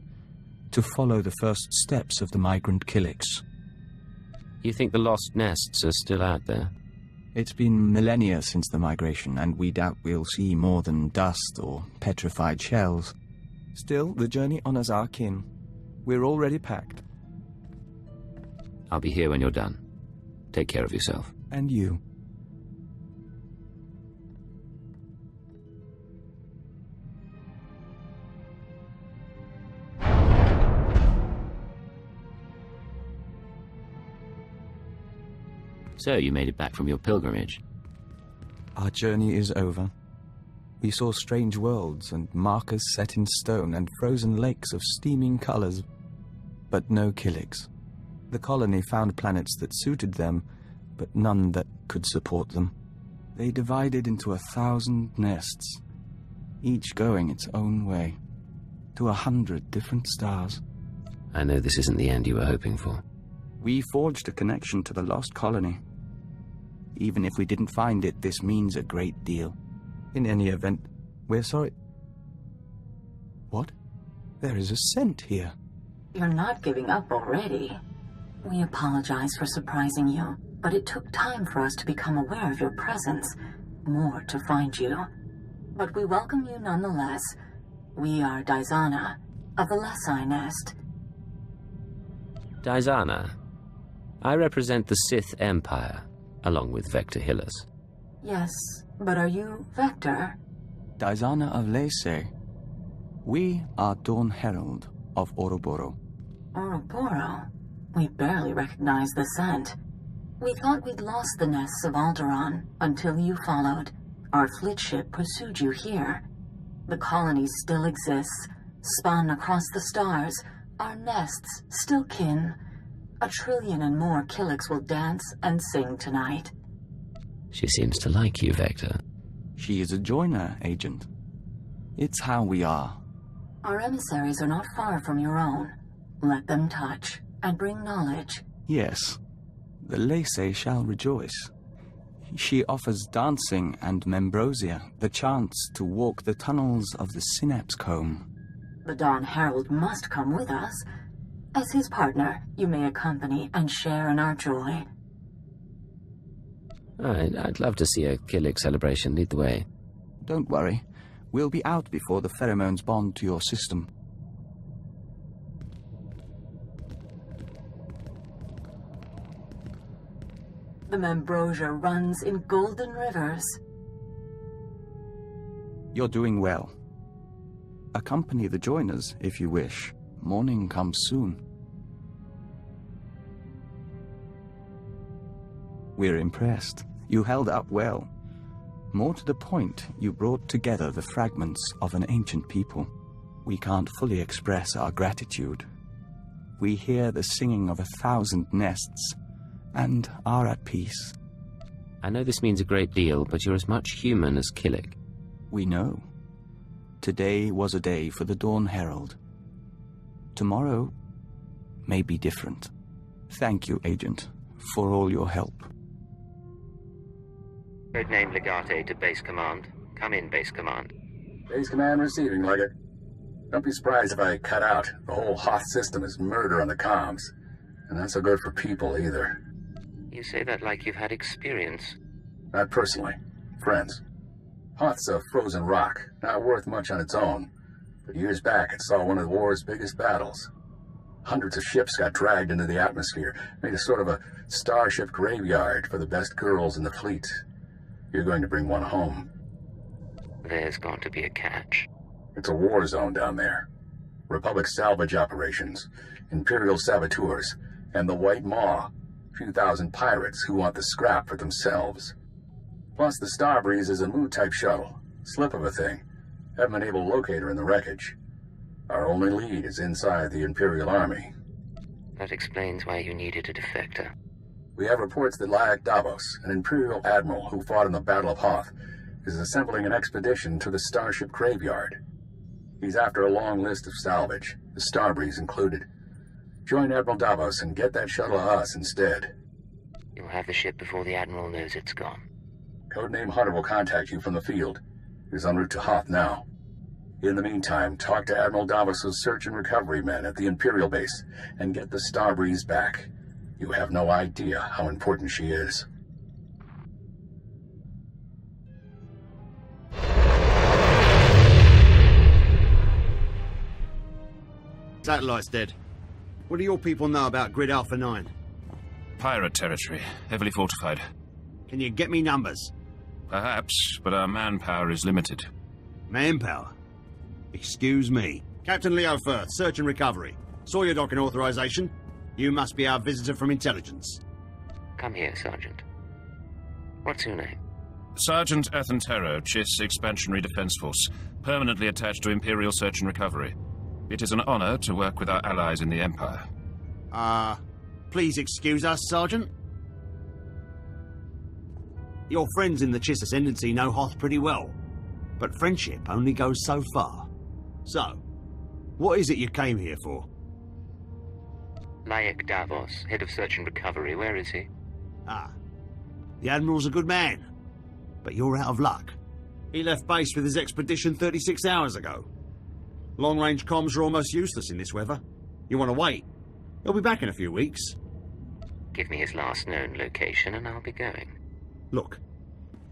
[SPEAKER 13] to follow the first steps of the migrant Killiks.
[SPEAKER 22] You think the lost nests are still out there?
[SPEAKER 13] It's been millennia since the migration, and we doubt we'll see more than dust or petrified shells. Still, the journey honors our kin. We're already packed.
[SPEAKER 22] I'll be here when you're done. Take care of yourself.
[SPEAKER 13] And you.
[SPEAKER 22] So, you made it back from your pilgrimage.
[SPEAKER 13] Our journey is over. We saw strange worlds and markers set in stone and frozen lakes of steaming colors, but no Killiks. The colony found planets that suited them, but none that could support them. They divided into 1,000 nests, each going its own way, to 100 different stars.
[SPEAKER 22] I know this isn't the end you were hoping for.
[SPEAKER 13] We forged a connection to the lost colony. Even if we didn't find it, this means a great deal. In any event, we're sorry. What? There is a scent here.
[SPEAKER 17] You're not giving up already. We apologize for surprising you, but it took time for us to become aware of your presence. More to find you. But we welcome you nonetheless. We are Daizana, of the Lesai Nest.
[SPEAKER 22] Daizana. I represent the Sith Empire, along with Vector Hillis.
[SPEAKER 17] Yes, but are you Vector?
[SPEAKER 13] Daizana of Lese. We are Dawn Herald of Oroboro.
[SPEAKER 17] Oroboro? We barely recognize the scent. We thought we'd lost the nests of Alderaan until you followed. Our fleet ship pursued you here. The colony still exists, spun across the stars. Our nests still kin. 1 trillion and more Killiks will dance and sing tonight.
[SPEAKER 22] She seems to like you, Vector.
[SPEAKER 13] She is a joiner, Agent. It's how we are.
[SPEAKER 17] Our emissaries are not far from your own. Let them touch and bring knowledge.
[SPEAKER 13] Yes, the Lacey shall rejoice. She offers dancing and Membrosia the chance to walk the tunnels of the Synapse Comb.
[SPEAKER 17] The Dawn Herald must come with us. As his partner, you may accompany and share in our joy.
[SPEAKER 22] I'd love to see a Killik celebration lead the way.
[SPEAKER 13] Don't worry. We'll be out before the pheromones bond to your system.
[SPEAKER 17] The Membrosia runs in golden rivers.
[SPEAKER 13] You're doing well. Accompany the joiners, if you wish. Morning comes soon. We're impressed. You held up well. More to the point, you brought together the fragments of an ancient people. We can't fully express our gratitude. We hear the singing of 1,000 nests, and are at peace.
[SPEAKER 22] I know this means a great deal, but you're as much human as Killik.
[SPEAKER 13] We know. Today was a day for the Dawn Herald. Tomorrow may be different. Thank you, Agent, for all your help.
[SPEAKER 2] Codename Legate to Base Command. Come in, Base Command.
[SPEAKER 11] Base Command receiving, Legate. Don't be surprised if I cut out. The whole Hoth system is murder on the comms. And not so good for people, either.
[SPEAKER 2] You say that like you've had experience.
[SPEAKER 11] Not personally. Friends. Hoth's a frozen rock, not worth much on its own. But years back, it saw one of the war's biggest battles. Hundreds of ships got dragged into the atmosphere, made a sort of a starship graveyard for the best girls in the fleet. You're going to bring one home.
[SPEAKER 2] There's got to be a catch.
[SPEAKER 11] It's a war zone down there. Republic salvage operations, Imperial saboteurs, and the White Maw. Few thousand pirates who want the scrap for themselves. Plus, the Starbreeze is a Mu-type shuttle. Slip of a thing. Haven't been able to locate her in the wreckage. Our only lead is inside the Imperial Army.
[SPEAKER 2] That explains why you needed a defector.
[SPEAKER 11] We have reports that Lyak Davos, an Imperial admiral who fought in the Battle of Hoth, is assembling an expedition to the Starship Graveyard. He's after a long list of salvage, the Starbreeze included. Join Admiral Davos and get that shuttle to us instead.
[SPEAKER 2] You'll have the ship before the Admiral knows it's gone.
[SPEAKER 11] Codename Hunter will contact you from the field. He's en route to Hoth now. In the meantime, talk to Admiral Davos' search and recovery men at the Imperial base and get the Starbreeze back. You have no idea how important she is.
[SPEAKER 1] Satellite's dead. What do your people know about Grid Alpha 9?
[SPEAKER 16] Pirate territory, heavily fortified.
[SPEAKER 1] Can you get me numbers?
[SPEAKER 16] Perhaps, but our manpower is limited.
[SPEAKER 1] Manpower? Excuse me. Captain Leo Firth, search and recovery. Saw your docking authorization. You must be our visitor from intelligence.
[SPEAKER 2] Come here, Sergeant. What's your name?
[SPEAKER 16] Sergeant Ethan Terro, Chiss Expansionary Defense Force, permanently attached to Imperial Search and Recovery. It is an honor to work with our allies in the Empire.
[SPEAKER 1] Please excuse us, Sergeant. Your friends in the Chiss Ascendancy know Hoth pretty well, but friendship only goes so far. So, what is it you came here for?
[SPEAKER 2] Lyak Davos, head of search and recovery. Where is he?
[SPEAKER 1] The Admiral's a good man, but you're out of luck. He left base with his expedition 36 hours ago. Long-range comms are almost useless in this weather. You want to wait? He'll be back in a few weeks.
[SPEAKER 2] Give me his last known location and I'll be going.
[SPEAKER 1] Look,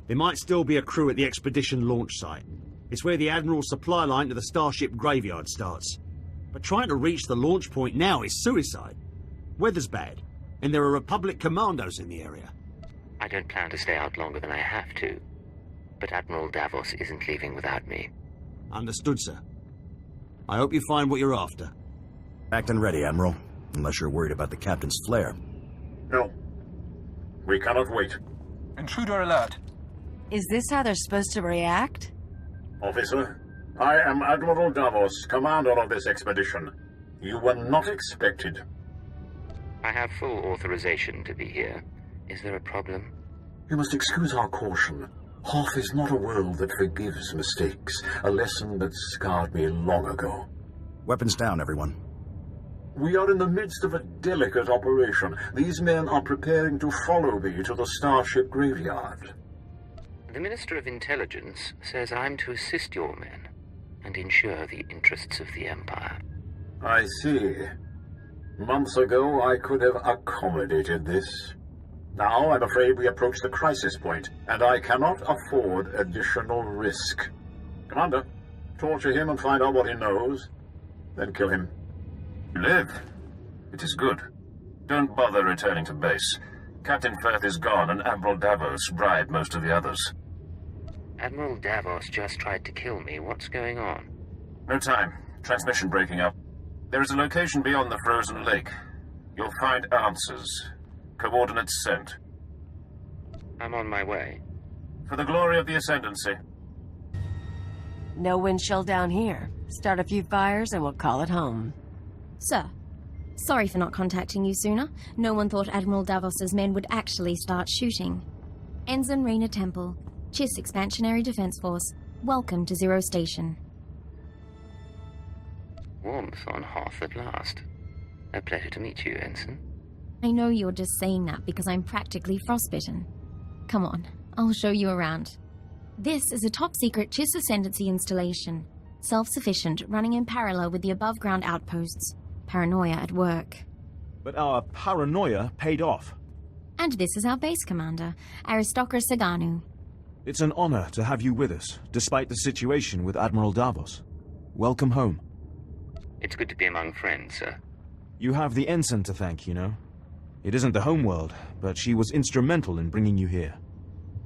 [SPEAKER 1] there might still be a crew at the expedition launch site. It's where the Admiral's supply line to the Starship Graveyard starts. But trying to reach the launch point now is suicide. Weather's bad, and there are Republic commandos in the area.
[SPEAKER 2] I don't plan to stay out longer than I have to. But Admiral Davos isn't leaving without me.
[SPEAKER 1] Understood, sir. I hope you find what you're after.
[SPEAKER 8] Act and ready, Admiral. Unless you're worried about the captain's flare.
[SPEAKER 11] No. We cannot wait.
[SPEAKER 14] Intruder alert.
[SPEAKER 5] Is this how they're supposed to react?
[SPEAKER 11] Officer, I am Admiral Davos, commander of this expedition. You were not expected.
[SPEAKER 2] I have full authorization to be here. Is there a problem?
[SPEAKER 11] You must excuse our caution. Hoth is not a world that forgives mistakes, a lesson that scarred me long ago.
[SPEAKER 6] Weapons down, everyone.
[SPEAKER 11] We are in the midst of a delicate operation. These men are preparing to follow me to the Starship graveyard.
[SPEAKER 2] The Minister of Intelligence says I'm to assist your men and ensure the interests of the Empire.
[SPEAKER 11] I see. Months ago, I could have accommodated this. Now, I'm afraid we approach the crisis point, and I cannot afford additional risk. Commander, torture him and find out what he knows, then kill him.
[SPEAKER 16] You live. It is good. Don't bother returning to base. Captain Firth is gone, and Admiral Davos bribed most of the others.
[SPEAKER 2] Admiral Davos just tried to kill me. What's going on?
[SPEAKER 16] No time. Transmission breaking up. There is a location beyond the frozen lake. You'll find answers. Coordinates sent.
[SPEAKER 2] I'm on my way.
[SPEAKER 16] For the glory of the Ascendancy.
[SPEAKER 5] No wind chill down here. Start a few fires and we'll call it home.
[SPEAKER 3] Sir, sorry for not contacting you sooner. No one thought Admiral Davos's men would actually start shooting. Ensign Rena Temple, Chiss Expansionary Defense Force. Welcome to Zero Station.
[SPEAKER 2] Warmth on Hoth at last. A pleasure to meet you, Ensign.
[SPEAKER 3] I know you're just saying that because I'm practically frostbitten. Come on, I'll show you around. This is a top-secret Chiss Ascendancy installation. Self-sufficient, running in parallel with the above-ground outposts. Paranoia at work.
[SPEAKER 8] But our paranoia paid off.
[SPEAKER 3] And this is our base commander, Aristocra Saganu.
[SPEAKER 8] It's an honor to have you with us, despite the situation with Admiral Davos. Welcome home.
[SPEAKER 2] It's good to be among friends, sir.
[SPEAKER 8] You have the ensign to thank, you know. It isn't the homeworld, but she was instrumental in bringing you here.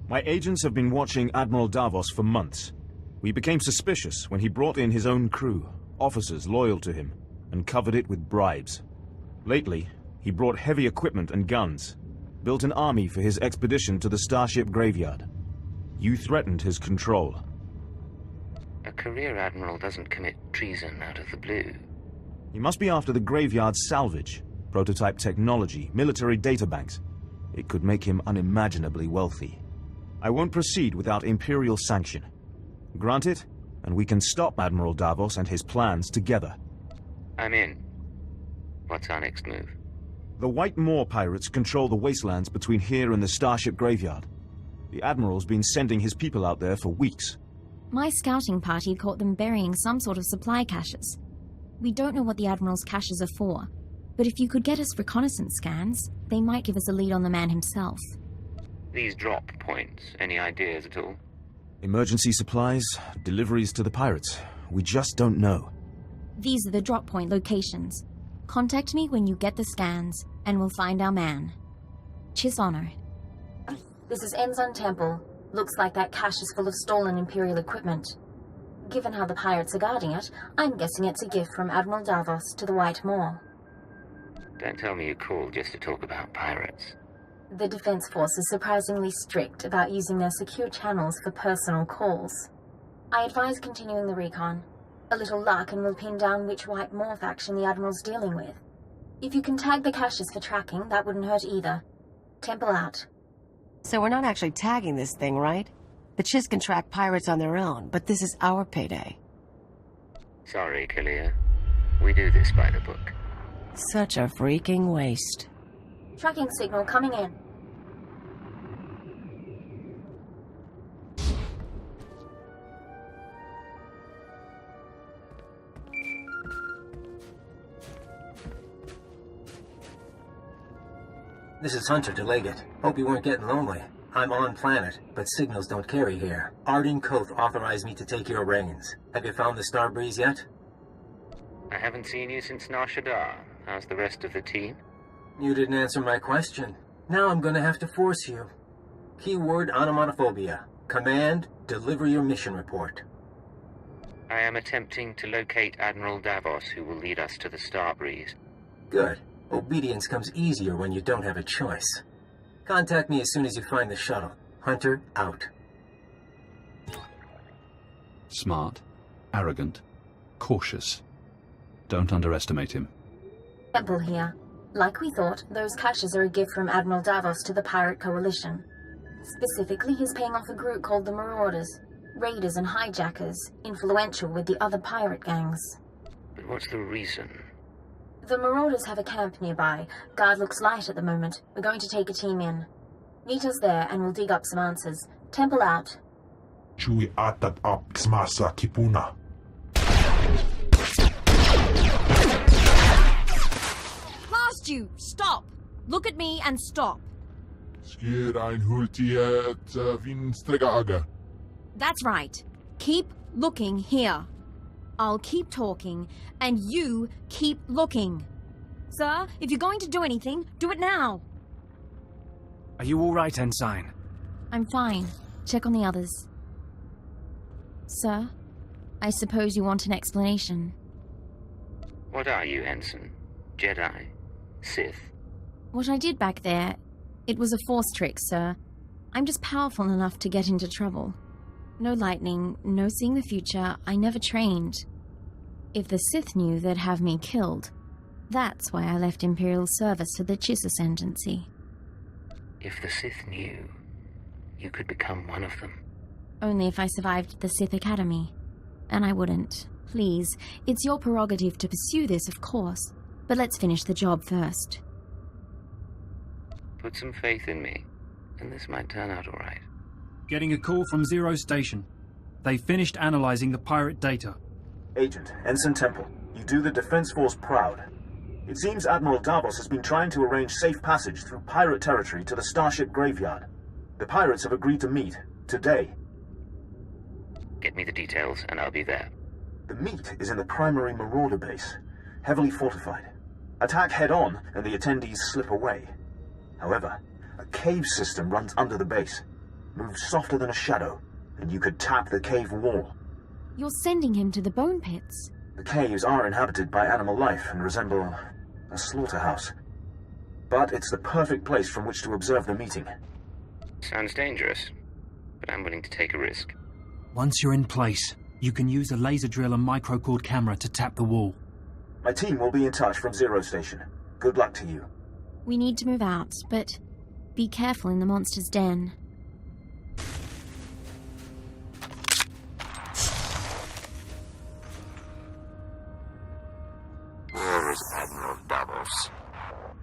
[SPEAKER 8] My agents have been watching Admiral Davos for months. We became suspicious when he brought in his own crew, officers loyal to him, and covered it with bribes. Lately, he brought heavy equipment and guns, built an army for his expedition to the Starship graveyard. You threatened his control.
[SPEAKER 2] A career admiral doesn't commit treason out of the blue.
[SPEAKER 8] He must be after the graveyard's salvage, prototype technology, military databanks. It could make him unimaginably wealthy. I won't proceed without Imperial sanction. Grant it, and we can stop Admiral Davos and his plans together.
[SPEAKER 2] I'm in. What's our next move?
[SPEAKER 8] The White Moor pirates control the wastelands between here and the Starship graveyard. The Admiral's been sending his people out there for weeks.
[SPEAKER 3] My scouting party caught them burying some sort of supply caches. We don't know what the Admiral's caches are for, but if you could get us reconnaissance scans, they might give us a lead on the man himself.
[SPEAKER 2] These drop points, any ideas at all?
[SPEAKER 8] Emergency supplies, deliveries to the pirates. We just don't know.
[SPEAKER 3] These are the drop point locations. Contact me when you get the scans, and we'll find our man. Chiss Honor.
[SPEAKER 7] This is Ensign Temple. Looks like that cache is full of stolen Imperial equipment. Given how the pirates are guarding it, I'm guessing it's a gift from Admiral Davos to the White Moor.
[SPEAKER 2] Don't tell me you called just to talk about pirates.
[SPEAKER 7] The Defense Force is surprisingly strict about using their secure channels for personal calls. I advise continuing the recon. A little luck and we'll pin down which White Moor faction the Admiral's dealing with. If you can tag the caches for tracking, that wouldn't hurt either. Temple out.
[SPEAKER 5] So we're not actually tagging this thing, right? The Chiss can track pirates on their own, but this is our payday.
[SPEAKER 2] Sorry, Kalia. We do this by the book.
[SPEAKER 5] Such a freaking waste.
[SPEAKER 7] Tracking signal coming in.
[SPEAKER 23] This is Hunter to Leggett. Hope you weren't getting lonely. I'm on planet, but signals don't carry here. Arden Koth authorized me to take your reins. Have you found the Star Breeze yet?
[SPEAKER 2] I haven't seen you since Nar Shaddaa. How's the rest of the team?
[SPEAKER 23] You didn't answer my question. Now I'm gonna have to force you. Keyword onomatophobia. Command, deliver your mission report.
[SPEAKER 2] I am attempting to locate Admiral Davos, who will lead us to the Starbreeze.
[SPEAKER 23] Good. Obedience comes easier when you don't have a choice. Contact me as soon as you find the shuttle. Hunter, out.
[SPEAKER 9] Smart, arrogant, cautious. Don't underestimate him.
[SPEAKER 3] Temple here. Like we thought, those caches are a gift from Admiral Davos to the Pirate Coalition. Specifically, he's paying off a group called the Marauders. Raiders and hijackers, influential with the other pirate gangs.
[SPEAKER 2] But what's the reason?
[SPEAKER 3] The Marauders have a camp nearby. Guard looks light at the moment. We're going to take a team in. Meet us there and we'll dig up some answers. Temple out.
[SPEAKER 10] Chui atat up xmasa kipuna.
[SPEAKER 12] Past you! Stop! Look at me and stop.
[SPEAKER 10] Skier ein hultiet vinstregaga.
[SPEAKER 12] That's right. Keep looking here. I'll keep talking, and you keep looking. Sir, if you're going to do anything, do it now.
[SPEAKER 18] Are you all right, Ensign?
[SPEAKER 3] I'm fine. Check on the others. Sir, I suppose you want an explanation.
[SPEAKER 2] What are you, Ensign? Jedi? Sith?
[SPEAKER 3] What I did back there, it was a force trick, sir. I'm just powerful enough to get into trouble. No lightning, no seeing the future, I never trained. If the Sith knew, they'd have me killed. That's why I left Imperial service to the Chiss Ascendancy.
[SPEAKER 2] If the Sith knew, you could become one of them.
[SPEAKER 3] Only if I survived the Sith Academy. And I wouldn't. Please, it's your prerogative to pursue this, of course. But let's finish the job first.
[SPEAKER 2] Put some faith in me, and this might turn out all right.
[SPEAKER 15] Getting a call from Zero Station. They finished analyzing the pirate data.
[SPEAKER 4] Agent, Ensign Temple, you do the Defense Force proud. It seems Admiral Davos has been trying to arrange safe passage through pirate territory to the Starship Graveyard. The pirates have agreed to meet, today.
[SPEAKER 2] Get me the details, and I'll be there.
[SPEAKER 4] The meet is in the primary Marauder base, heavily fortified. Attack head-on, and the attendees slip away. However, a cave system runs under the base. Moves softer than a shadow, and you could tap the cave wall.
[SPEAKER 3] You're sending him to the bone pits.
[SPEAKER 4] The caves are inhabited by animal life and resemble a slaughterhouse. But it's the perfect place from which to observe the meeting.
[SPEAKER 2] Sounds dangerous, but I'm willing to take a risk.
[SPEAKER 15] Once you're in place, you can use a laser drill and microcord camera to tap the wall.
[SPEAKER 4] My team will be in touch from Zero Station. Good luck to you.
[SPEAKER 3] We need to move out, but be careful in the monster's den.
[SPEAKER 24] Where is Admiral Davos?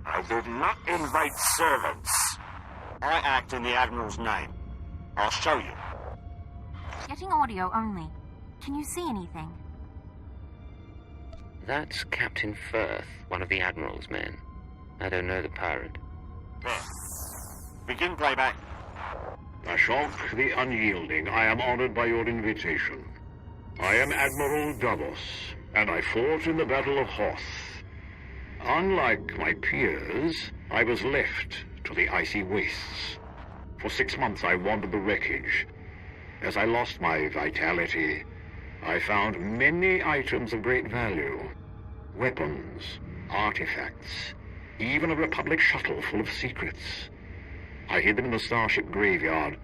[SPEAKER 24] I did not invite servants.
[SPEAKER 1] I act in the Admiral's name. I'll show you.
[SPEAKER 3] Getting audio only. Can you see anything?
[SPEAKER 2] That's Captain Firth, one of the Admiral's men. I don't know the pirate.
[SPEAKER 1] There. Begin playback.
[SPEAKER 24] Ashok the Unyielding, I am honored by your invitation. I am Admiral Davos, and I fought in the Battle of Hoth. Unlike my peers, I was left to the icy wastes. For 6 months I wandered the wreckage. As I lost my vitality, I found many items of great value. Weapons, artifacts, even a Republic shuttle full of secrets. I hid them in the Starship Graveyard,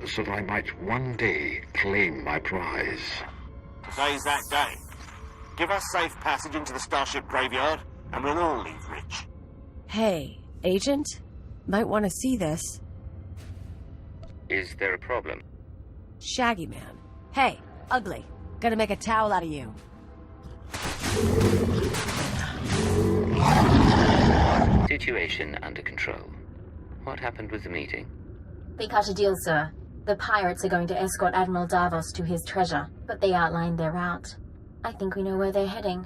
[SPEAKER 24] so that I might one day claim my prize.
[SPEAKER 1] Today's that day. Give us safe passage into the Starship Graveyard, and we'll all leave rich.
[SPEAKER 5] Hey, Agent? Might want to see this.
[SPEAKER 2] Is there a problem?
[SPEAKER 5] Shaggy Man. Hey, Ugly. Gonna make a towel out of you.
[SPEAKER 2] Situation under control. What happened with the meeting?
[SPEAKER 3] They cut a deal, sir. The pirates are going to escort Admiral Davos to his treasure, but they outlined their route. I think we know where they're heading.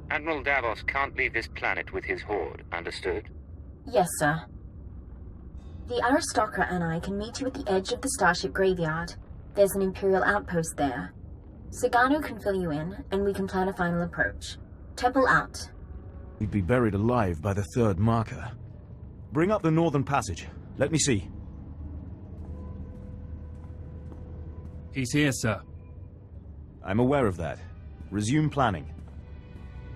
[SPEAKER 2] Admiral Davos can't leave this planet with his horde, understood?
[SPEAKER 3] Yes, sir. The aristocrat and I can meet you at the edge of the Starship Graveyard. There's an Imperial outpost there. Sagano can fill you in, and we can plan a final approach. Temple out.
[SPEAKER 8] We'd be buried alive by the third marker. Bring up the northern passage. Let me see.
[SPEAKER 15] He's here, sir.
[SPEAKER 8] I'm aware of that. Resume planning.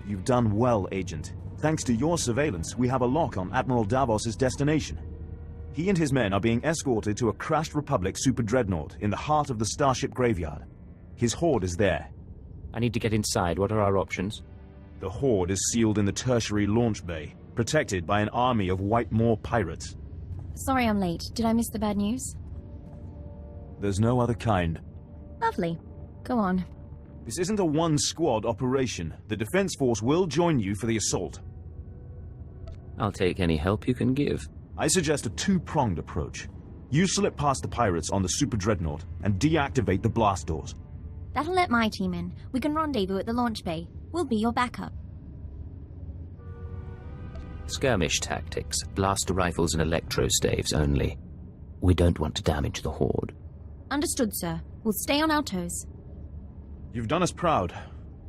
[SPEAKER 8] You've done well, Agent. Thanks to your surveillance, we have a lock on Admiral Davos's destination. He and his men are being escorted to a crashed Republic super dreadnought in the heart of the Starship Graveyard. His horde is there.
[SPEAKER 22] I need to get inside. What are our options?
[SPEAKER 8] The horde is sealed in the tertiary launch bay, protected by an army of White Moor pirates.
[SPEAKER 3] Sorry I'm late. Did I miss the bad news?
[SPEAKER 8] There's no other kind.
[SPEAKER 3] Lovely. Go on.
[SPEAKER 8] This isn't a one-squad operation. The Defense Force will join you for the assault.
[SPEAKER 22] I'll take any help you can give.
[SPEAKER 8] I suggest a two-pronged approach. You slip past the pirates on the super dreadnought and deactivate the blast doors.
[SPEAKER 3] That'll let my team in. We can rendezvous at the launch bay. We'll be your backup.
[SPEAKER 22] Skirmish tactics, blaster rifles and electro staves only. We don't want to damage the horde.
[SPEAKER 3] Understood, sir. We'll stay on our toes.
[SPEAKER 8] You've done us proud.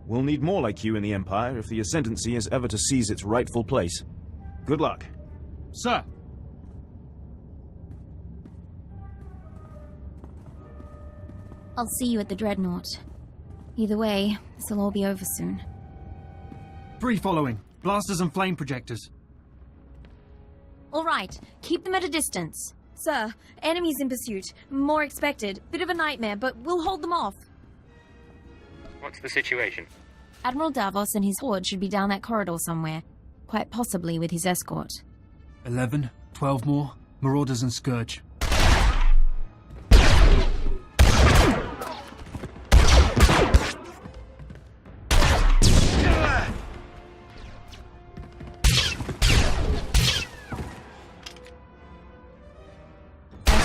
[SPEAKER 8] We'll need more like you in the Empire if the Ascendancy is ever to seize its rightful place. Good luck.
[SPEAKER 18] Sir!
[SPEAKER 3] I'll see you at the Dreadnought. Either way, this'll all be over soon.
[SPEAKER 18] 3 following. Blasters and flame projectors.
[SPEAKER 3] All right, keep them at a distance.
[SPEAKER 12] Sir, enemies in pursuit. More expected. Bit of a nightmare, but we'll hold them off.
[SPEAKER 2] What's the situation?
[SPEAKER 3] Admiral Davos and his horde should be down that corridor somewhere. Quite possibly with his escort.
[SPEAKER 18] 11, 12 more. Marauders and Scourge.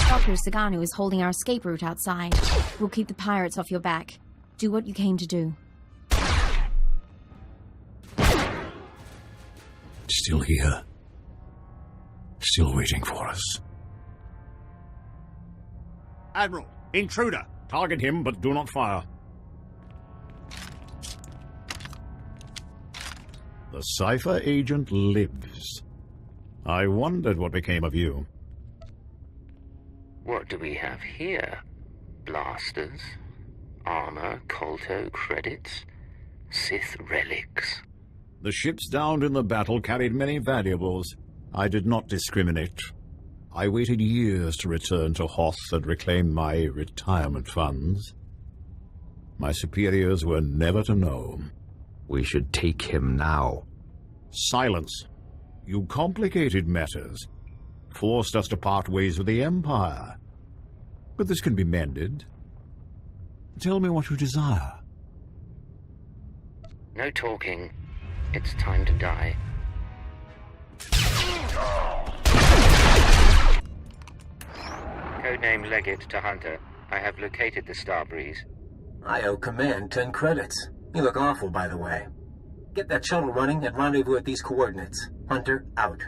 [SPEAKER 3] Dr. Saganu is holding our escape route outside. We'll keep the pirates off your back. Do what you came to do.
[SPEAKER 17] Still here. Still waiting for us.
[SPEAKER 1] Admiral, intruder! Target him, but do not fire.
[SPEAKER 19] The Cypher agent lives. I wondered what became of you.
[SPEAKER 2] What do we have here? Blasters? Armor, Kolto credits? Sith relics?
[SPEAKER 19] The ships downed in the battle carried many valuables. I did not discriminate. I waited years to return to Hoth and reclaim my retirement funds. My superiors were never to know.
[SPEAKER 17] We should take him now.
[SPEAKER 19] Silence. You complicated matters. Forced us to part ways with the Empire. But this can be mended. Tell me what you desire.
[SPEAKER 2] No talking. It's time to die. Codename Leggett to Hunter. I have located the Starbreeze.
[SPEAKER 23] I owe Command 10 credits. You look awful, by the way. Get that shuttle running and rendezvous at these coordinates. Hunter, out.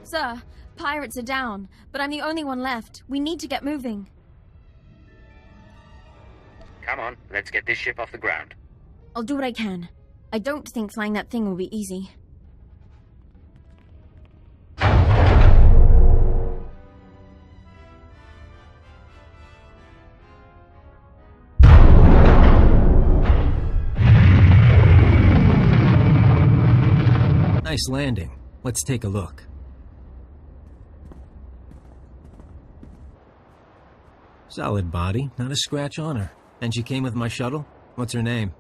[SPEAKER 12] Sir, pirates are down, but I'm the only one left. We need to get moving.
[SPEAKER 2] Come on, let's get this ship off the ground.
[SPEAKER 12] I'll do what I can. I don't think flying that thing will be easy.
[SPEAKER 23] Nice landing. Let's take a look. Solid body, not a scratch on her. And she came with my shuttle? What's her name?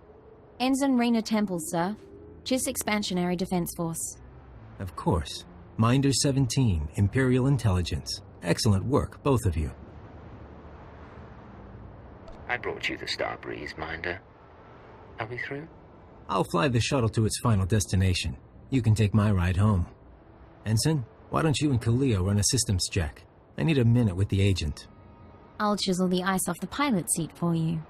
[SPEAKER 3] Ensign Raina Temple, sir. Chiss Expansionary Defense Force.
[SPEAKER 23] Of course. Minder 17, Imperial Intelligence. Excellent work, both of you.
[SPEAKER 2] I brought you the Starbreeze, Minder. Are we through?
[SPEAKER 23] I'll fly the shuttle to its final destination. You can take my ride home. Ensign, why don't you and Kalia run a systems check? I need a minute with the agent.
[SPEAKER 3] I'll chisel the ice off the pilot seat for you.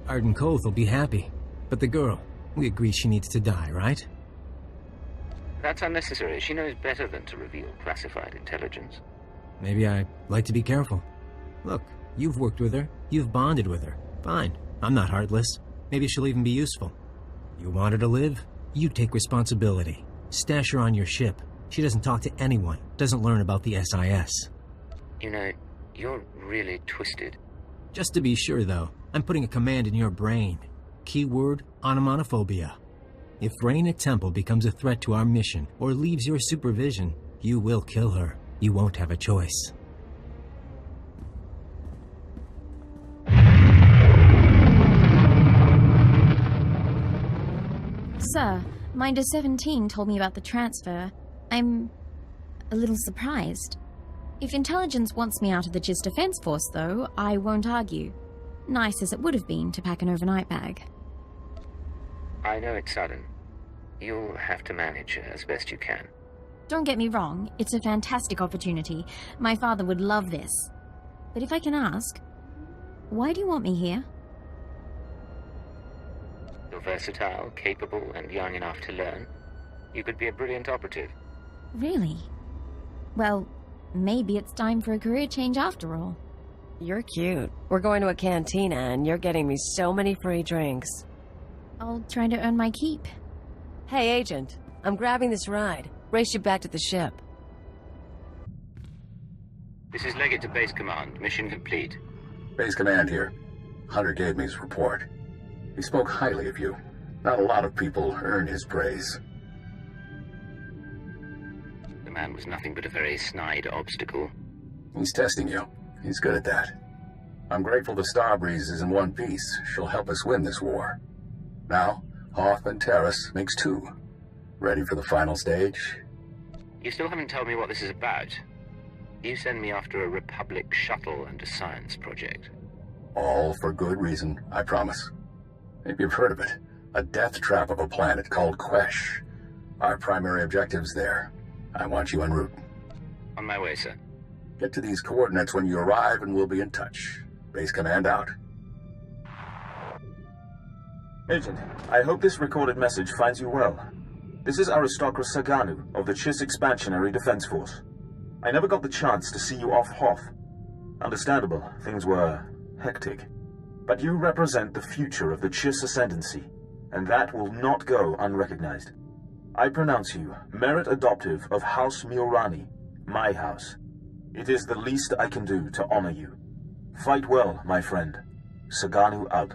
[SPEAKER 23] Arden Koth will be happy. But the girl, we agree she needs to die, right?
[SPEAKER 2] That's unnecessary. She knows better than to reveal classified intelligence.
[SPEAKER 23] Maybe I like to be careful. Look, you've worked with her. You've bonded with her. Fine. I'm not heartless. Maybe she'll even be useful.
[SPEAKER 13] You want her to live? You take responsibility. Stash her on your ship. She doesn't talk to anyone, doesn't learn about the SIS.
[SPEAKER 2] You know, you're really twisted.
[SPEAKER 13] Just to be sure, though, I'm putting a command in your brain. Keyword, onomatophobia. If Raina Temple becomes a threat to our mission or leaves your supervision, you will kill her. You won't have a choice.
[SPEAKER 3] Sir, Minder 17 told me about the transfer. I'm a little surprised. If intelligence wants me out of the GIS Defense Force, though, I won't argue. Nice as it would have been to pack an overnight bag.
[SPEAKER 2] I know it's sudden. You'll have to manage as best you can.
[SPEAKER 3] Don't get me wrong, it's a fantastic opportunity. My father would love this. But if I can ask, why do you want me here?
[SPEAKER 2] You're versatile, capable, and young enough to learn. You could be a brilliant operative.
[SPEAKER 3] Really? Well, maybe it's time for a career change after all.
[SPEAKER 5] You're cute. We're going to a cantina and you're getting me so many free drinks.
[SPEAKER 3] I'll try to earn my keep.
[SPEAKER 5] Hey, Agent. I'm grabbing this ride. Race you back to the ship.
[SPEAKER 2] This is Leggett to Base Command. Mission complete.
[SPEAKER 11] Base Command here. Hunter gave me his report. He spoke highly of you. Not a lot of people earn his praise.
[SPEAKER 2] The man was nothing but a very snide obstacle.
[SPEAKER 11] He's testing you. He's good at that. I'm grateful the Starbreeze is in one piece. She'll help us win this war. Now, Hoth and Terrace makes two. Ready for the final stage?
[SPEAKER 2] You still haven't told me what this is about. You send me after a Republic shuttle and a science project.
[SPEAKER 11] All for good reason, I promise. Maybe you've heard of it. A death trap of a planet called Quesh. Our primary objective's there. I want you en route.
[SPEAKER 2] On my way, sir.
[SPEAKER 11] Get to these coordinates when you arrive and we'll be in touch. Base Command out.
[SPEAKER 4] Agent, I hope this recorded message finds you well. This is Aristocrus Saganu of the Chiss Expansionary Defense Force. I never got the chance to see you off Hoth. Understandable, things were hectic. But you represent the future of the Chiss Ascendancy, and that will not go unrecognized. I pronounce you Merit Adoptive of House Miorani, my house. It is the least I can do to honor you. Fight well, my friend. Saganu out.